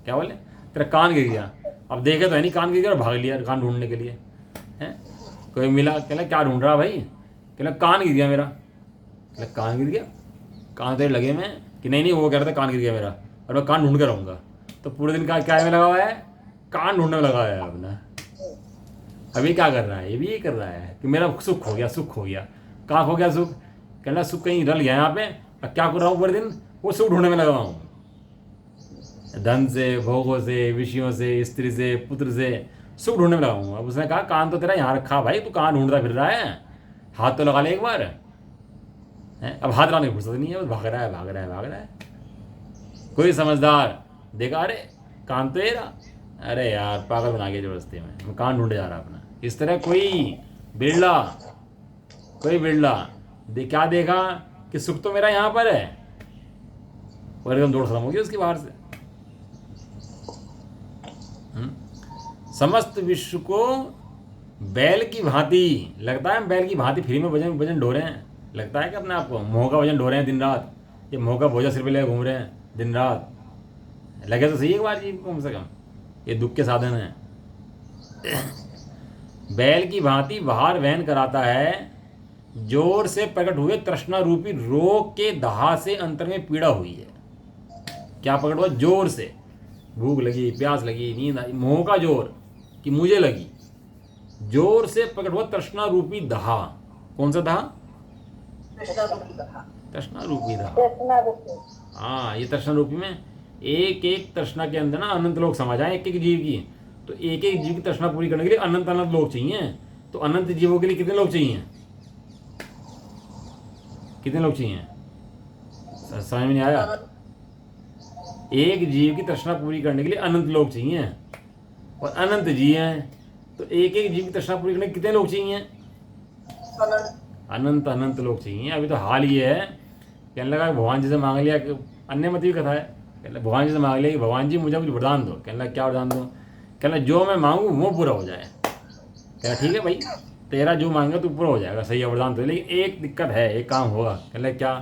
क्या बोले? तेरा कान गिर गया। अब देखे तो है नहीं, कान गिर गया और भाग लिया कान ढूंढने के लिए है। कोई मिला, कहला क्या ढूंढ रहा भाई? कहला कान गिर गया मेरा। कहला कान गिर गया? कान तेरे लगे में कि नहीं वो कह रहा था कान गिर गया मेरा और मैं कान ढूंढ कर रहूँगा। तो पूरे दिन का क्या में लगा हुआ है? कान ढूंढने में लगा हुआ है अपना। अभी क्या कर रहा है? ये भी ये कर रहा है कि मेरा सुख हो गया, सुख हो गया। कहाँ हो गया सुख? कहना सुख कहीं रल गया यहाँ पे। अब क्या कर रहा हूँ पूरे दिन? वो सुख ढूंढने में लगा हूँ, धन से, भोगों से, विषयों से, स्त्री से, पुत्र से सुख ढूंढने में लगा हूँ। अब उसने कहा कान तो तेरा यहाँ रखा भाई, तू कहाँ ढूंढता फिर रहा है? हाथ तो लगा ले एक बार है। अब हाथ लगाने की फुर्सत नहीं है, बस भाग रहा है। कोई समझदार देखा, अरे कान तो ये रहा, अरे यार पागल बना के जबरदस्ती में मैं कान ढूंढे जा रहा अपना। इस तरह कोई बिरला क्या देखा कि सुख तो मेरा यहाँ पर है, और एकदम दौड़ खत्म हो गई उसकी बाहर से। समस्त विश्व को बैल की भांति लगता है, बैल की भांति फ्री में वजन ढो रहे हैं। लगता है कि अपने आप को मोह का वजन ढो रहे हैं दिन रात, ये मोह का बोझा सिर पे लेकर घूम रहे हैं दिन रात। लगे तो सही एक बार जी कम से कम, ये दुख के साधन है। बैल की भांति भार वहन कराता है, जोर से प्रकट हुए तृष्णा रूपी रोग के दाह से अंतर में पीड़ा हुई है। क्या प्रकट हुआ? जोर से भूख लगी, प्यास लगी, नींद आई, मोह का जोर कि मुझे लगी। जोर से प्रकट हुआ तृष्णा रूपी दाह। कौन सा दाह? तृष्णा रूपी दाह। हाँ, ये तृष्णा रूपी में एक एक तृष्णा के अंदर ना अनंत लोग समा जाए एक एक जीव की। तो एक एक जीव की तृष्णा पूरी करने के लिए अनंत अनंत लोग चाहिए। तो अनंत जीवों के लिए कितने लोग चाहिए? कितने लोग चाहिए? समझ में नहीं आया? एक जीव की तृष्णा पूरी करने के लिए अनंत लोग चाहिए, और अनंत जीव हैं, तो एक एक जीव की तृष्णा पूरी करने के कितने लोग चाहिए? अनंत अनंत लोग चाहिए। अभी तो हाल ये है, कहने लगा भगवान जी से मांग लिया, अन्य मत भी कथा है, कहना भगवान जी से मांग लिया कि भगवान जी मुझे कुछ वरदान दो। कहने लगा क्या वरदान दो? कहना जो मैं मांगू वो पूरा हो जाए। कहना ठीक है भाई, तेरा जो मांगा तो पूरा हो जाएगा, सही है वरदान तो, लेकिन एक दिक्कत है, एक काम होगा। कहने लगा क्या?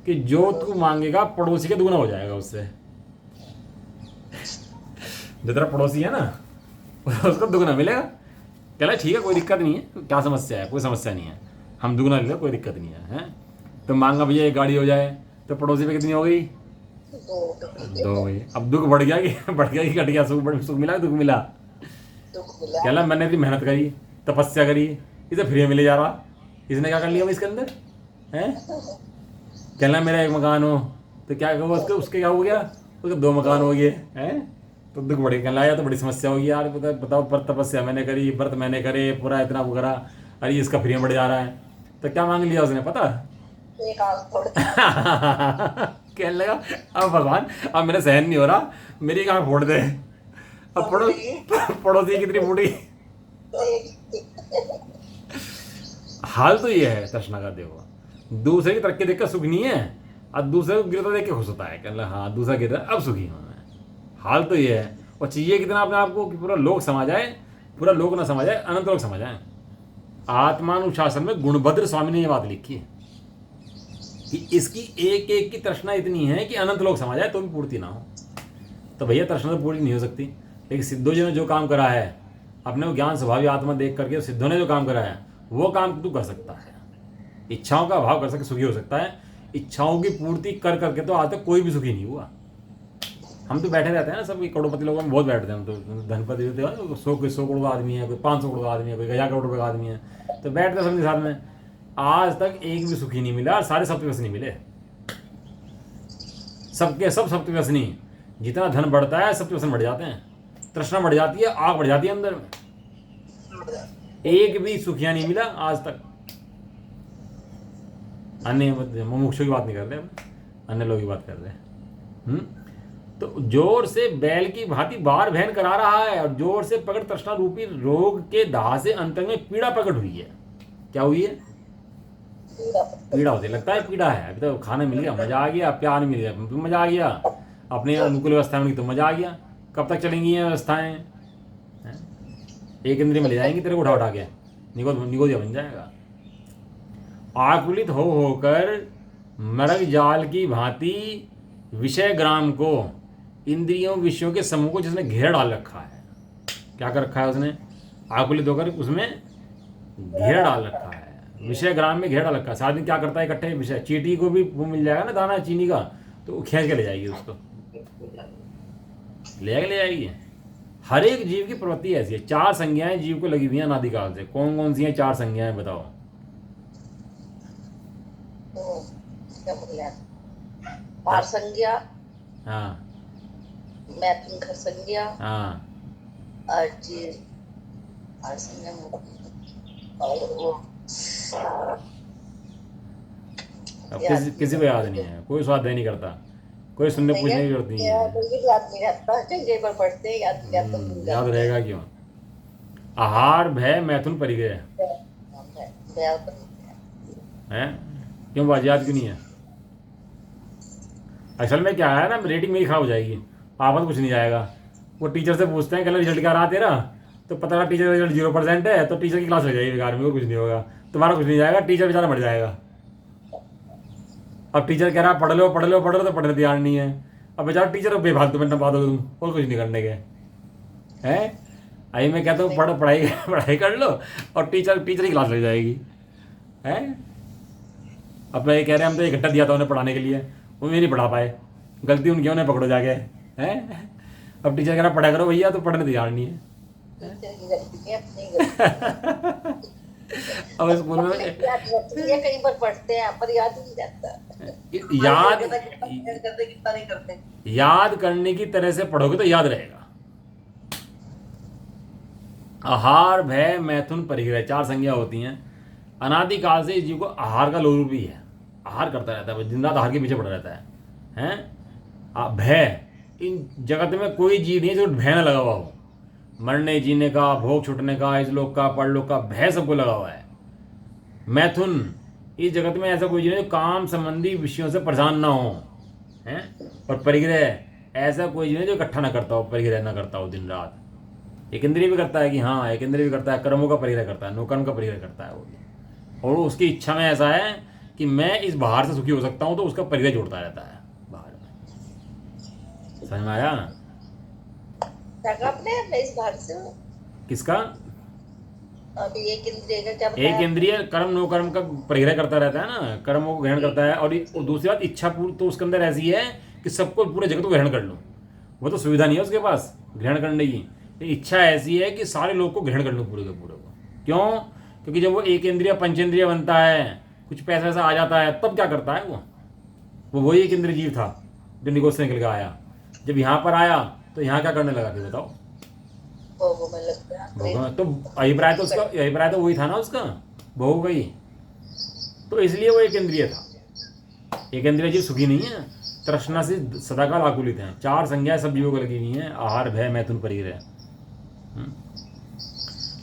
कि जो तू मांगेगा पड़ोसी के दुगना हो जाएगा उससे। जो तेरा पड़ोसी है ना उसको दुगना मिलेगा। कहला ठीक है कोई दिक्कत नहीं है, क्या समस्या है? कोई समस्या नहीं है, हम दुगना ले लो, कोई दिक्कत नहीं है। तो मांगा भैया एक गाड़ी हो जाए, तो पड़ोसी पे कितनी हो गई? 2 हो गई। अब दुख बढ़ गया कि घट गया? सुख मिला, दुख मिला? दुख मिला। कहला मैंने इतनी मेहनत करी, तपस्या करी, इसे फ्री में मिले जा रहा, इसने क्या कर लिया भाई इसके अंदर है। कहना मेरा एक मकान हो तो क्या कहो उसके उसके क्या हो गया, उसके 2 मकान हो गए हैं, तो दुख बढ़े। कहला यार तो बड़ी समस्या होगी यार, बताओ पर तपस्या मैंने करी, व्रत मैंने करे, पूरा इतना वो करा, अरे इसका फ्री में बढ़ जा रहा है। तो क्या मांग लिया उसने पता एक आंख फोड़ दी। कहने लगा अब भगवान अब मेरा सहन नहीं हो रहा, मेरी एक आंख फोड़ दे। अब पड़ोसी कितनी फूटी। हाल तो ये है तृष्णा का, देखो दूसरे की तरक्की देखकर सुख नहीं है, और दूसरे को गिरता देख के खुश होता है, कहना हाँ दूसरा गिर रहा है अब सुखी हूँ मैं। हाल तो ये है, और चाहिए कितना अपने आप को कि पूरा लोक समा जाए, पूरा लोक ना समा जाए, अनंत लोक समा जाए। आत्मानुशासन में गुणभद्र स्वामी ने ये बात लिखी है कि इसकी एक एक की तृष्णा इतनी है कि अनंत लोक समा जाए तो भी पूर्ति ना हो। तो भैया तृष्णा तो पूरी नहीं हो सकती, लेकिन सिद्धों जी ने जो काम करा है, अपने को ज्ञान स्वभावी आत्मा देख करके सिद्धों ने जो काम करा है वो काम तू कर सकता है। इच्छाओं का अभाव कर सके सुखी हो सकता है, इच्छाओं की पूर्ति कर करके तो आज तक कोई भी सुखी नहीं हुआ। हम तो बैठे रहते हैं ना, सब करोड़पति लोगों में बहुत बैठते हैं हम तो, धनपति होते हैं 100 करोड़ का आदमी है, कोई 500 करोड़ का आदमी है, कोई 1000 करोड़ रुपये का आदमी है, तो बैठते सबके साथ में। आज तक एक भी सुखी नहीं मिला, सारे सप्तव्यसनी मिले, सबके सब सप्तव्यसनी। जितना धन बढ़ता है सप्तव्यसन बढ़ जाते हैं, तृष्णा बढ़ जाती है, आग बढ़ जाती है अंदर में, एक भी सुखिया नहीं मिला आज तक। अन्य मुमुक्षु की बात नहीं कर रहे, अन्य लोग की बात कर रहे हैं। तो जोर से बैल की भांति बार बहन करा रहा है, और जोर से पकड़ तृष्णा रूपी रोग के दाह से अंतर में पीड़ा प्रकट हुई है। क्या हुई है? पीड़ा होती है, लगता है पीड़ा है। अभी तो खाना मिल गया मजा आ गया, प्यार मिल गया तो मजा आ गया, अपने अनुकूल व्यवस्था में तो मजा आ गया। कब तक चलेंगी ये व्यवस्थाएं? एक इंद्रिय में ले जाएंगी तेरे को उठा उठा के, निगोदिया बन जाएगा। आकुलित हो होकर मरग जाल की भांति विषय ग्राम को, इंद्रियों विषयों के समूह को जिसने घेर डाल रखा है। क्या कर रखा है उसने? आकुलित होकर उसमें घेर डाल रखा है, विषय ग्राम में घेर डाल रखा है। आदमी क्या करता है, इकट्ठे विषय, चींटी को भी वो मिल जाएगा ना दाना चीनी का, तो वो खींच के ले जाएगी, उसको ले जाएगी। हर एक जीव की प्रवृत्ति ऐसी है। 4 संज्ञाएं जीव को लगी हुई हैं अनादिकाल से। कौन कौन सी हैं 4 संज्ञाएं बताओ? पार संज्ञा, हाँ, मैथुन घर संज्ञा, हाँ, और वो अब किसी को याद नहीं है, कोई स्वाध्याय नहीं करता, कोई सुनने पूछने की जरूरत नहीं है। याद नहीं रहता, चंगे पर पढ़ते हैं, याद नहीं रहता। याद रहेगा क्यों? आहार भय मैथुन परिग्रह है, क्यों बात याद क्यों नहीं है? असल में क्या है ना, रेटिंग मेरी खराब हो जाएगी, पापा तो कुछ नहीं जाएगा। वो टीचर से पूछते हैं कल रिजल्ट क्या रहा तेरा, तो पता लगा टीचर का रिजल्ट 0% है, तो टीचर की क्लास हो जाएगी बेकार में, वो कुछ नहीं होगा, तुम्हारा कुछ नहीं जाएगा, टीचर बेचारा मर जाएगा। अब टीचर कह रहा है पढ़ लो पढ़ लो पढ़ लो, तो पढ़ने तैयार नहीं है। अब बेचारा टीचर को बेफालतू में टपा दोगे तुम, और कुछ नहीं करने के हैं। आई मैं कहता हूँ पढ़ाई कर लो, और टीचर की क्लास लग जाएगी है। अब मैं ये कह रहे हैं हम तो 1 घंटा दिया था उन्हें पढ़ाने के लिए, वो नहीं पढ़ा पाए, गलती उनकी, उन्हें पकड़ो जाके हैं। अब टीचर कह रहा पढ़ा करो भैया, तो पढ़ने तैयार नहीं है। अब स्कूल में कई बार पढ़ते हैं पर याद नहीं रहता। याद करने की तरह से पढ़ोगे तो याद रहेगा। आहार भय मैथुन परिग्रह 4 संज्ञा होती हैं। अनादिकाल से इस जीव को आहार का लोभ भी है, आहार करता रहता है, दिन रात आहार के पीछे पड़ा रहता है हैं। भय, इन जगत में कोई जीव नहीं है जो भय न लगा हुआ हो। मरने जीने का, भोग छूटने का, इस लोक का परलोक का भय सबको लगा हुआ है। मैथुन, इस जगत में ऐसा कोई जीव नहीं जो काम संबंधी विषयों से परेशान ना हो हैं। और परिग्रह, ऐसा कोई जीव नहीं जो इकट्ठा ना करता हो, परिग्रह ना करता हो दिन रात। एक इंद्रिय भी करता है कि हाँ, एक इंद्रिय भी करता है, कर्मों का परिग्रह करता है, नौकर्म का परिग्रह करता है वो भी। और उसकी इच्छा में ऐसा है कि मैं इस बाहर से सुखी हो सकता हूँ, तो उसका परिग्रह जोड़ता रहता है बाहर में। समझ में आया ना? इस बाहर से किसका? अभी एक इंद्रिय का क्या? एक इंद्रिय कर्म नो कर्म का परिग्रह करता रहता है ना, कर्मों को ग्रहण करता है। और दूसरी बात इच्छा पूर्ण तो उसके अंदर ऐसी है कि सबको, पूरे जगत को ग्रहण कर लूँ। वो तो सुविधा नहीं है उसके पास ग्रहण करने की, इच्छा ऐसी है कि सारे लोग को ग्रहण कर लूँ पूरे के पूरे को। क्यों? क्योंकि जब वो एक इंद्रिय पंचेंद्रिय बनता है, कुछ पैसा वैसा आ जाता है, तब क्या करता है वो वही एक इंद्रिय जीव था जो निगोद से निकल के आया। जब यहाँ पर आया तो यहाँ क्या करने लगा फिर बताओ? भोगों में लग गया। भोग तो अभिप्राय तो उसका, अभिप्राय तो वही था ना उसका, भोग गई। तो इसलिए वो एक इंद्रिय था। एक इंद्रिय जीव सुखी नहीं है, तृष्णा से सदाकाल आकुलित हैं। 4 संज्ञाएं सब जीवों को लगी हुई हैं, आहार भय मैथुन परिग्रह।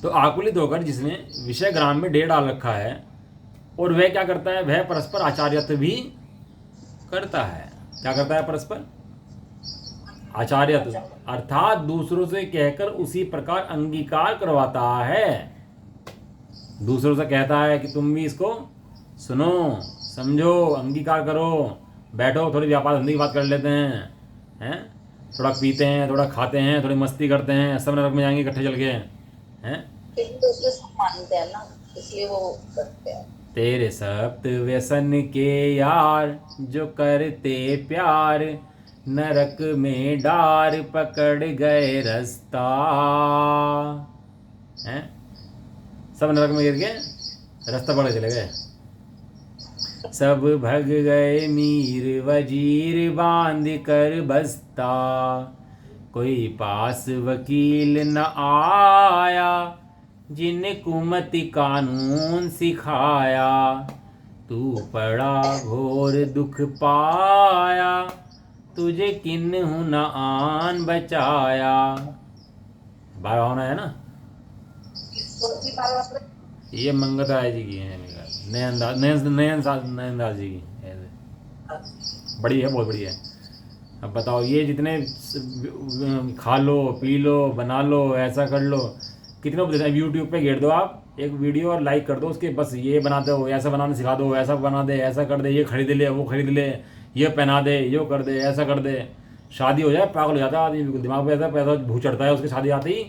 तो आकुलित होकर जिसने विषय ग्राम में डेढ़ डाल रखा है, और वह क्या करता है? वह परस्पर आचार्यत्व भी करता है। क्या करता है? परस्पर आचार्यत्व, अर्थात दूसरों से कहकर उसी प्रकार अंगीकार करवाता है। दूसरों से कहता है कि तुम भी इसको सुनो, समझो, अंगीकार करो, बैठो थोड़ी व्यापार धंधे की बात कर लेते हैं, थोड़ा पीते हैं, थोड़ा खाते हैं, थोड़ी मस्ती करते हैं, सब नरक में जाएंगे इकट्ठे चल के, हैं? तो उसमें सब मानते हैं ना, इसलिए वो करते हैं। तेरे सप्त व्यसन के यार जो करते प्यार, नरक में डार पकड़ गए रास्ता, हैं? सब नरक में गिर के रास्ता पकड़ चले गए। सब भग गए मीर वजीर बांध कर बस्ता, कोई पास वकील न आया जिन कुमति कानून सिखाया, तू पड़ा घोर दुख पाया, तुझे किन्हु न आन बचाया। बार होना है ना, ये मंगत राय जी की है, नयनदास जी की बड़ी है, बहुत बड़ी है। अब बताओ, ये जितने खा लो पी लो बना लो ऐसा कर लो, कितने उपदेश हैं? यूट्यूब पे घेर दो आप एक वीडियो और लाइक कर दो उसके, बस ये बनाते हो, ऐसा बनाना सिखा दो, ऐसा बना दे, ऐसा कर दे, ये खरीद ले, वो खरीद ले, ये पहना दे, यो कर दे, ऐसा कर दे। शादी हो जाए पागल हो जाता है आदमी, दिमाग पे ऐसा पैसा भू चढ़ता है उसकी शादी आते ही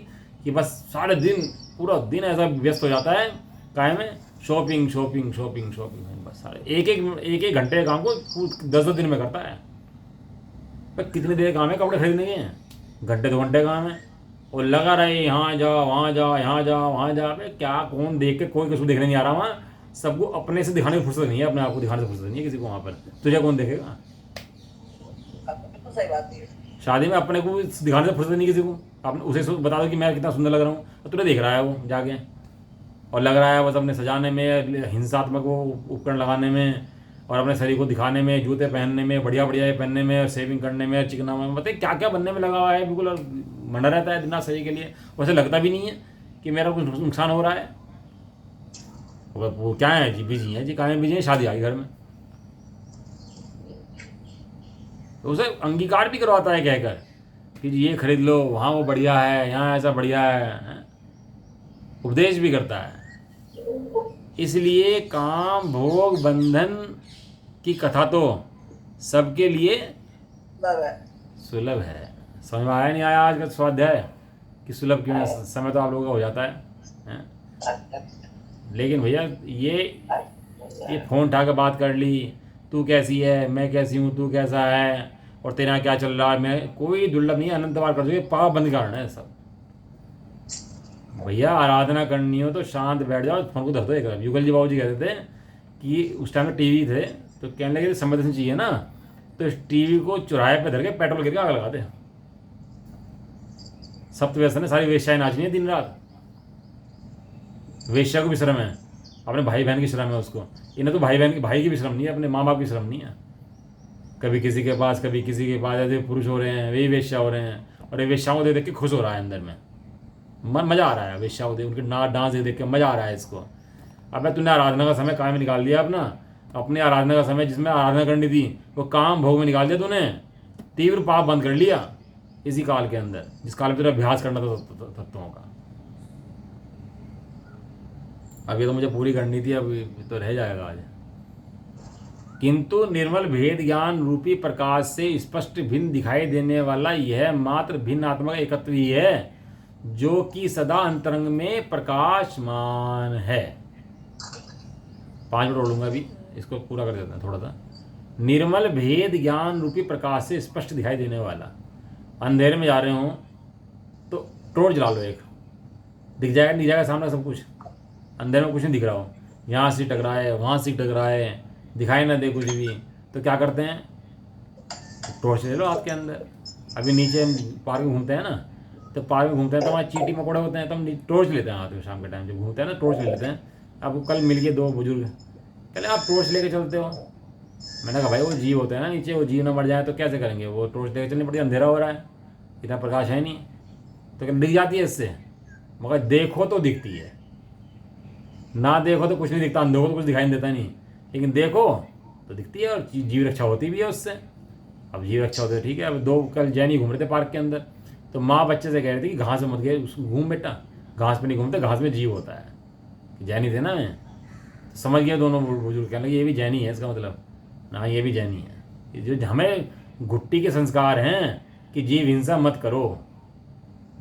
कि बस सारे दिन पूरा दिन ऐसा व्यस्त हो जाता है काय में, शॉपिंग शॉपिंग शॉपिंग शॉपिंग, बस सारे एक एक घंटे काम को 10 दिन में करता है। पर कितनी देर काम है कपड़े खरीदने के? घंटे 2 घंटे काम है, और लगा रहे यहाँ जा वहाँ जा, यहाँ जा वहाँ जा। अबे क्या, कौन देख के, कोई किसी देखने नहीं आ रहा वहाँ, सबको अपने से दिखाने की फुर्सत नहीं है, अपने आप को दिखाने से फुर्सत नहीं है किसी को वहाँ पर। तुझे कौन देखेगा? सही बात है। शादी में अपने को दिखाने से फुर्सत नहीं किसी को, अपने उसे बता दो कि मैं कितना सुंदर लग रहा हूँ, तो तुझे देख रहा है वो जाके, और लग रहा है बस अपने सजाने में, हिंसात्मक वो उपकरण लगाने में, और अपने शरीर को दिखाने में, जूते पहनने में, बढ़िया बढ़िया पहनने में, सेविंग करने में, चिकना में, बताइए क्या क्या बनने में लगा हुआ है, बिल्कुल मंडा रहता है दिन शरीर के लिए। वैसे लगता भी नहीं है कि मेरा कुछ नुकसान हो रहा है। वो क्या है जी, बिजी है जी, कहाँ बिजी है? शादी आई घर में, तो उसे अंगीकार भी करवाता है कहकर कि ये खरीद लो, वहाँ वो बढ़िया है, यहाँ ऐसा बढ़िया है, उपदेश भी करता है। इसलिए काम भोग बंधन की कथा तो सबके लिए सुलभ है। समझ में आया नहीं आया आज का स्वाध्याय कि सुलभ क्यों है? समय तो आप लोगों का हो जाता है? लेकिन भैया ये फ़ोन उठा कर बात कर ली, तू कैसी है, मैं कैसी हूँ, तू कैसा है, और तेरा क्या चल रहा है, मैं कोई दुर्लभ नहीं है, अनंत बार कर दो, ये पाप बंद कारण है सब। भैया आराधना करनी हो तो शांत बैठ जाओ, फोन को धर दो एक। युगल जी बाबू जी कहते थे कि उस टाइम में टीवी थे तो कहने लगे संवेदन चाहिए ना, तो इस टीवी को चौराहे पे धर के पेट्रोल गिर के आग लगाते। सप्त व्यसन है, सारी वेश्याएं नाचनी है दिन रात। वेश्या को भी श्रम है, अपने भाई बहन की श्रम है उसको। इन्हें तो भाई बहन की, भाई की भी श्रम नहीं है, अपने माँ बाप की श्रम नहीं है। कभी किसी के पास कभी किसी के पास, ऐसे पुरुष हो रहे हैं, वही वेश्या हो रहे हैं, और ये वेश्याओं को देख के खुश हो रहा है अंदर में, मन मज़ा आ रहा है वेश्याओं को देख, उनके नाच डांस देख के मज़ा आ रहा है इसको। अब तूने आराधना का समय काम में निकाल दिया अपना, अपनी आराधना का समय जिसमें आराधना करनी थी वो काम भोग में निकाल दिया तूने, तीव्र पाप बंद कर लिया इसी काल के अंदर, जिस काल में तेरा अभ्यास करना था तत्वों का। अब ये तो मुझे पूरी करनी थी, अब तो रह जाएगा आज। किंतु निर्मल भेद ज्ञान रूपी प्रकाश से स्पष्ट भिन्न दिखाई देने वाला यह मात्र भिन्न आत्मा का एकत्व ही है, जो कि सदा अंतरंग में प्रकाशमान है। 5 मिनट और लूंगा अभी, इसको पूरा कर देते हैं थोड़ा सा। निर्मल भेद ज्ञान रूपी प्रकाश से स्पष्ट दिखाई देने वाला, अंधेरे में जा रहे हो तो टॉर्च जला लो एक, दिख जाएगा नहीं जाएगा सामने सब कुछ, अंदर में कुछ नहीं दिख रहा हो, यहाँ से टकराए वहाँ से टकराए, दिखाई ना दे कुछ भी, तो क्या करते हैं, टॉर्च ले लो आपके अंदर। अभी नीचे हम पार्क में घूमते हैं ना, तो पार्क में घूमते हैं तो वहाँ चींटी मकोड़े होते हैं, तो हम टॉर्च लेते हैं हाथ में, शाम के टाइम जब घूमते हैं ना टॉर्च ले लेते हैं। अब कल मिल गए दो बुजुर्ग, कहले आप टॉर्च लेके चलते हो। मैंने कहा भाई वो जीव होते हैं ना नीचे, वो जीव ना मर जाए तो कैसे करेंगे, वो टॉर्च लेके चलनी पड़ती है, अंधेरा हो रहा है, इतना प्रकाश है नहीं, तो क्या दिख जाती है इससे, मगर देखो तो दिखती है, ना देखो तो कुछ नहीं दिखता, अंधों को तो कुछ दिखाई नहीं देता नहीं, लेकिन देखो तो दिखती है, और जीव रक्षा होती भी है उससे। अब जीव रक्षा होती है ठीक है। अब दो कल जैनी घूम रहे थे पार्क के अंदर, तो माँ बच्चे से कह रही थी कि घास में मत गए, घूम बेटा, घास पे नहीं घूमते, घास में जीव होता है। जैनी थे ना मैं, तो समझ गया दोनों बुजुर्ग, कहने लगे ये भी जैनी है, इसका मतलब ना ये भी जैनी है। जो हमें घुट्टी के संस्कार हैं कि जीव हिंसा मत करो,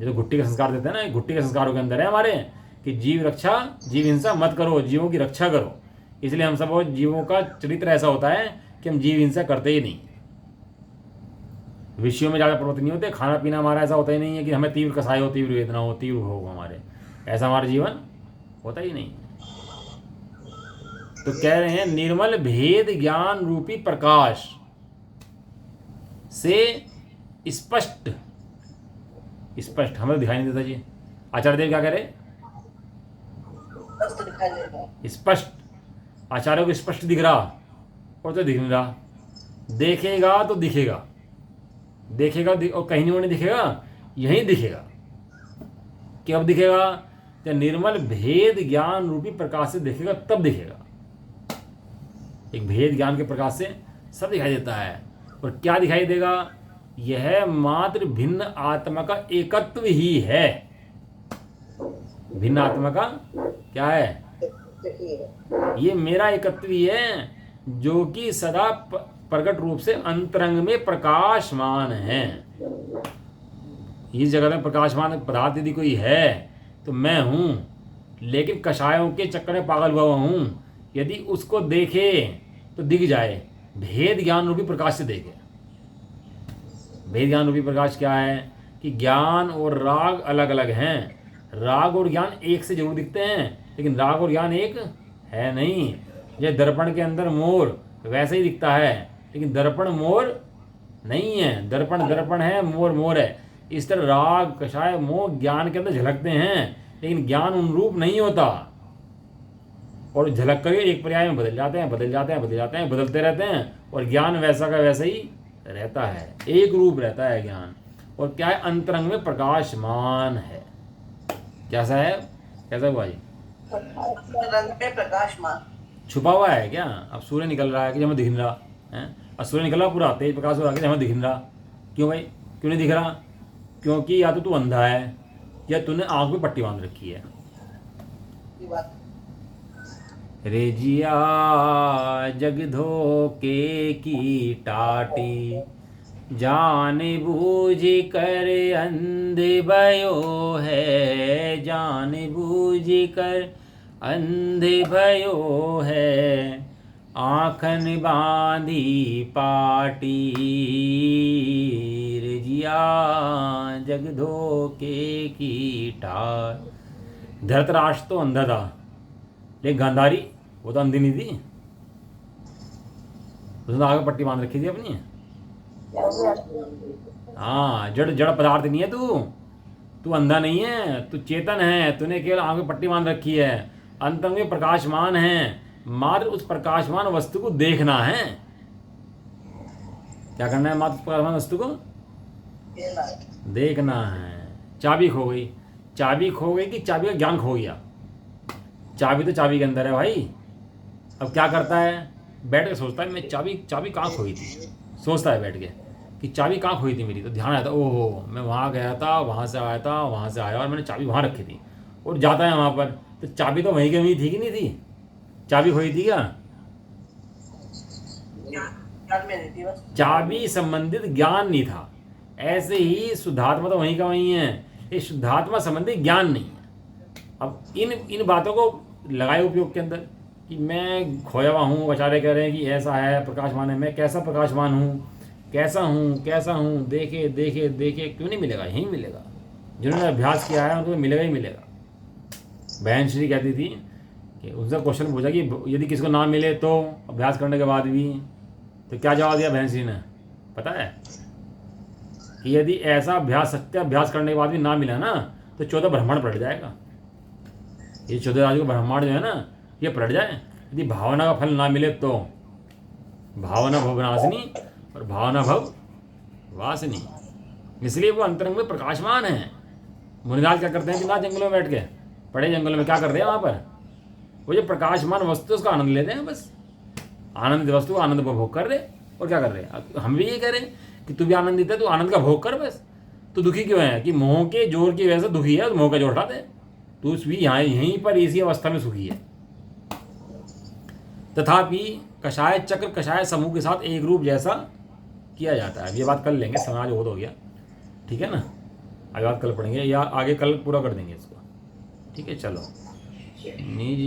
जो घुट्टी के संस्कार देते हैं ना, घुट्टी के संस्कारों के अंदर है हमारे कि जीव रक्षा, जीव हिंसा मत करो, जीवों की रक्षा करो। इसलिए हम सब जीवों का चरित्र ऐसा होता है कि हम जीव हिंसा करते ही नहीं, विषयों में ज़्यादा प्रवृत्त नहीं होते, खाना पीना हमारा ऐसा होता ही नहीं है कि हमें तीव्र कसाई हो, तीव्र वेदना हो, तीव्र भोग हो, हमारे ऐसा हमारा जीवन होता ही नहीं। तो कह रहे हैं निर्मल भेद ज्ञान रूपी प्रकाश से स्पष्ट, स्पष्ट हमें दिखाई नहीं देता जी। आचार्य देव क्या कह रहे, दिखाई देगा, स्पष्ट, आचार्य को स्पष्ट दिख रहा, और तो दिख नहीं रहा, देखेगा तो दिखेगा, देखेगा और कहीं नहीं दिखेगा, यहीं दिखेगा। कि अब दिखेगा जब निर्मल भेद ज्ञान रूपी प्रकाश से देखेगा, तब दिखेगा। एक भेद ज्ञान के प्रकाश से सब दिखाई देता है। और क्या दिखाई देगा, यह मात्र भिन्न आत्मा का एकत्व ही है। भिन्न आत्मा का क्या है, ये मेरा एकत्व ही है, जो कि सदा प्रकट रूप से अंतरंग में प्रकाशमान है। इस जगत में प्रकाशमान पदार्थ यदि कोई है तो मैं हूं, लेकिन कषायों के चक्कर में पागल हुआ हूं। यदि उसको देखे तो दिख जाए, भेद ज्ञान रूपी प्रकाश से देखे। भेद ज्ञान रूपी प्रकाश क्या है कि ज्ञान और राग अलग अलग हैं। राग और ज्ञान एक से जरूर दिखते हैं, लेकिन राग और ज्ञान एक है नहीं। जैसे दर्पण के अंदर मोर वैसे ही दिखता है, लेकिन दर्पण मोर नहीं है, दर्पण दर्पण है, मोर मोर है। इस तरह राग कषाय मोह ज्ञान के अंदर झलकते हैं, लेकिन ज्ञान उन रूप नहीं होता, और झलक कर एक पर्याय में बदल जाते हैं, बदल जाते हैं, बदल जाते हैं, बदलते रहते हैं, और ज्ञान वैसा का वैसा ही रहता है, एक रूप रहता है ज्ञान। और क्या है, अंतरंग में प्रकाशमान है। कैसा है, कैसा हुआ जी, रंग में प्रकाशमान, छुपा हुआ है क्या। अब सूर्य निकल रहा है कि हमें दिख नहीं रहा है, और सूर्य निकल रहा पूरा तेज प्रकाश हो रहा है कि हमें दिख नहीं रहा। क्यों भाई, क्यों नहीं दिख रहा, क्योंकि या तो तू अंधा है या तूने आंख में पट्टी बांध रखी है। ये बात रेजिया जग धोखे की टाटी, जान बूझ कर अंधे भयो है, जान बूझ कर अंधे भयो है, आँखन बांधी पाटी, रेजिया जग धोखे की टाट। धृतराष्ट्र तो अंधा था, लेकिन गांधारी वो तो अंधी नहीं थी, उसने आगे पट्टी बांध रखी थी अपनी। हाँ, जड़ जड़ पदार्थ नहीं है तू, तू अंधा नहीं है, तू चेतन है, तूने केवल आगे पट्टी बांध रखी है। अंत में प्रकाशमान है, मात्र उस प्रकाशमान वस्तु को देखना है। क्या करना है, मात्र उस प्रकाशमान वस्तु को देखना है। चाबी खो गई, चाबी खो गई कि चाबी का ज्ञान खो गया। चाबी तो चाबी के अंदर है भाई। अब क्या करता है, बैठ के सोचता है मैं चाबी कहाँ खोई थी, सोचता है बैठ के कि चाबी कहाँ खोई थी मेरी। तो ध्यान आता, ओहो मैं वहाँ गया था, वहाँ से आया था, वहाँ से आया और मैंने चाबी वहाँ रखी थी। और जाता है वहाँ पर, तो चाबी तो वहीं की वहीं थी कि नहीं थी, चाबी खोई थी क्या, चाबी संबंधित ज्ञान नहीं था। ऐसे ही शुद्धात्मा तो वहीं का वहीं है, ये शुद्धात्मा संबंधित ज्ञान नहीं है। अब इन बातों को लगाए उपयोग के अंदर कि मैं खोया हुआ हूँ, आचार्य कह रहे हैं कि ऐसा है प्रकाशमान है, मैं कैसा प्रकाशमान हूँ, कैसा हूँ, कैसा हूँ, देखे देखे देखे क्यों नहीं मिलेगा, यहीं मिलेगा। जिन्होंने अभ्यास किया है उनको तो मिलेगा ही मिलेगा। बहन श्री कहती थी कि उनसे क्वेश्चन पूछा कि यदि किसी को ना मिले तो अभ्यास करने के बाद भी, तो क्या जवाब दिया बहन श्री ने पता है? कि यदि ऐसा अभ्यास, सत्य अभ्यास करने के बाद भी ना मिला ना तो 14 ब्रह्मांड पलट जाएगा। ये 14 राज्यों का ब्रह्मांड जो है ना ये पलट जाए। यदि भावना का फल ना मिले तो भावना भव नाशिनी और भावना भव वासिनी। इसलिए वो अंतरंग में प्रकाशमान है। मुनिराज क्या करते हैं कि ना जंगलों में बैठ के, बड़े जंगलों में क्या कर रहे हैं वहाँ पर, वो जो प्रकाशमान वस्तु उसका आनंद लेते हैं। बस आनंद वस्तु आनंद को भोग कर रहे, और क्या कर रहे हैं। हम भी ये कह रहे हैं कि तू भी आनंदित है, तू आनंद का भोग कर। बस तू दुखी क्यों है कि मोह के जोर की वजह से दुखी है, तो मोह का जोर हटा दे। तू भी यहाँ यहीं पर इसी अवस्था में सुखी है। तथापि कषाय चक्र कषाय समूह के साथ एक रूप जैसा किया जाता है। ये बात कर लेंगे, समाज हो गया, ठीक है ना। आगे बात कल पढ़ेंगे या आगे कल पूरा कर देंगे इसको, ठीक है। चलो निज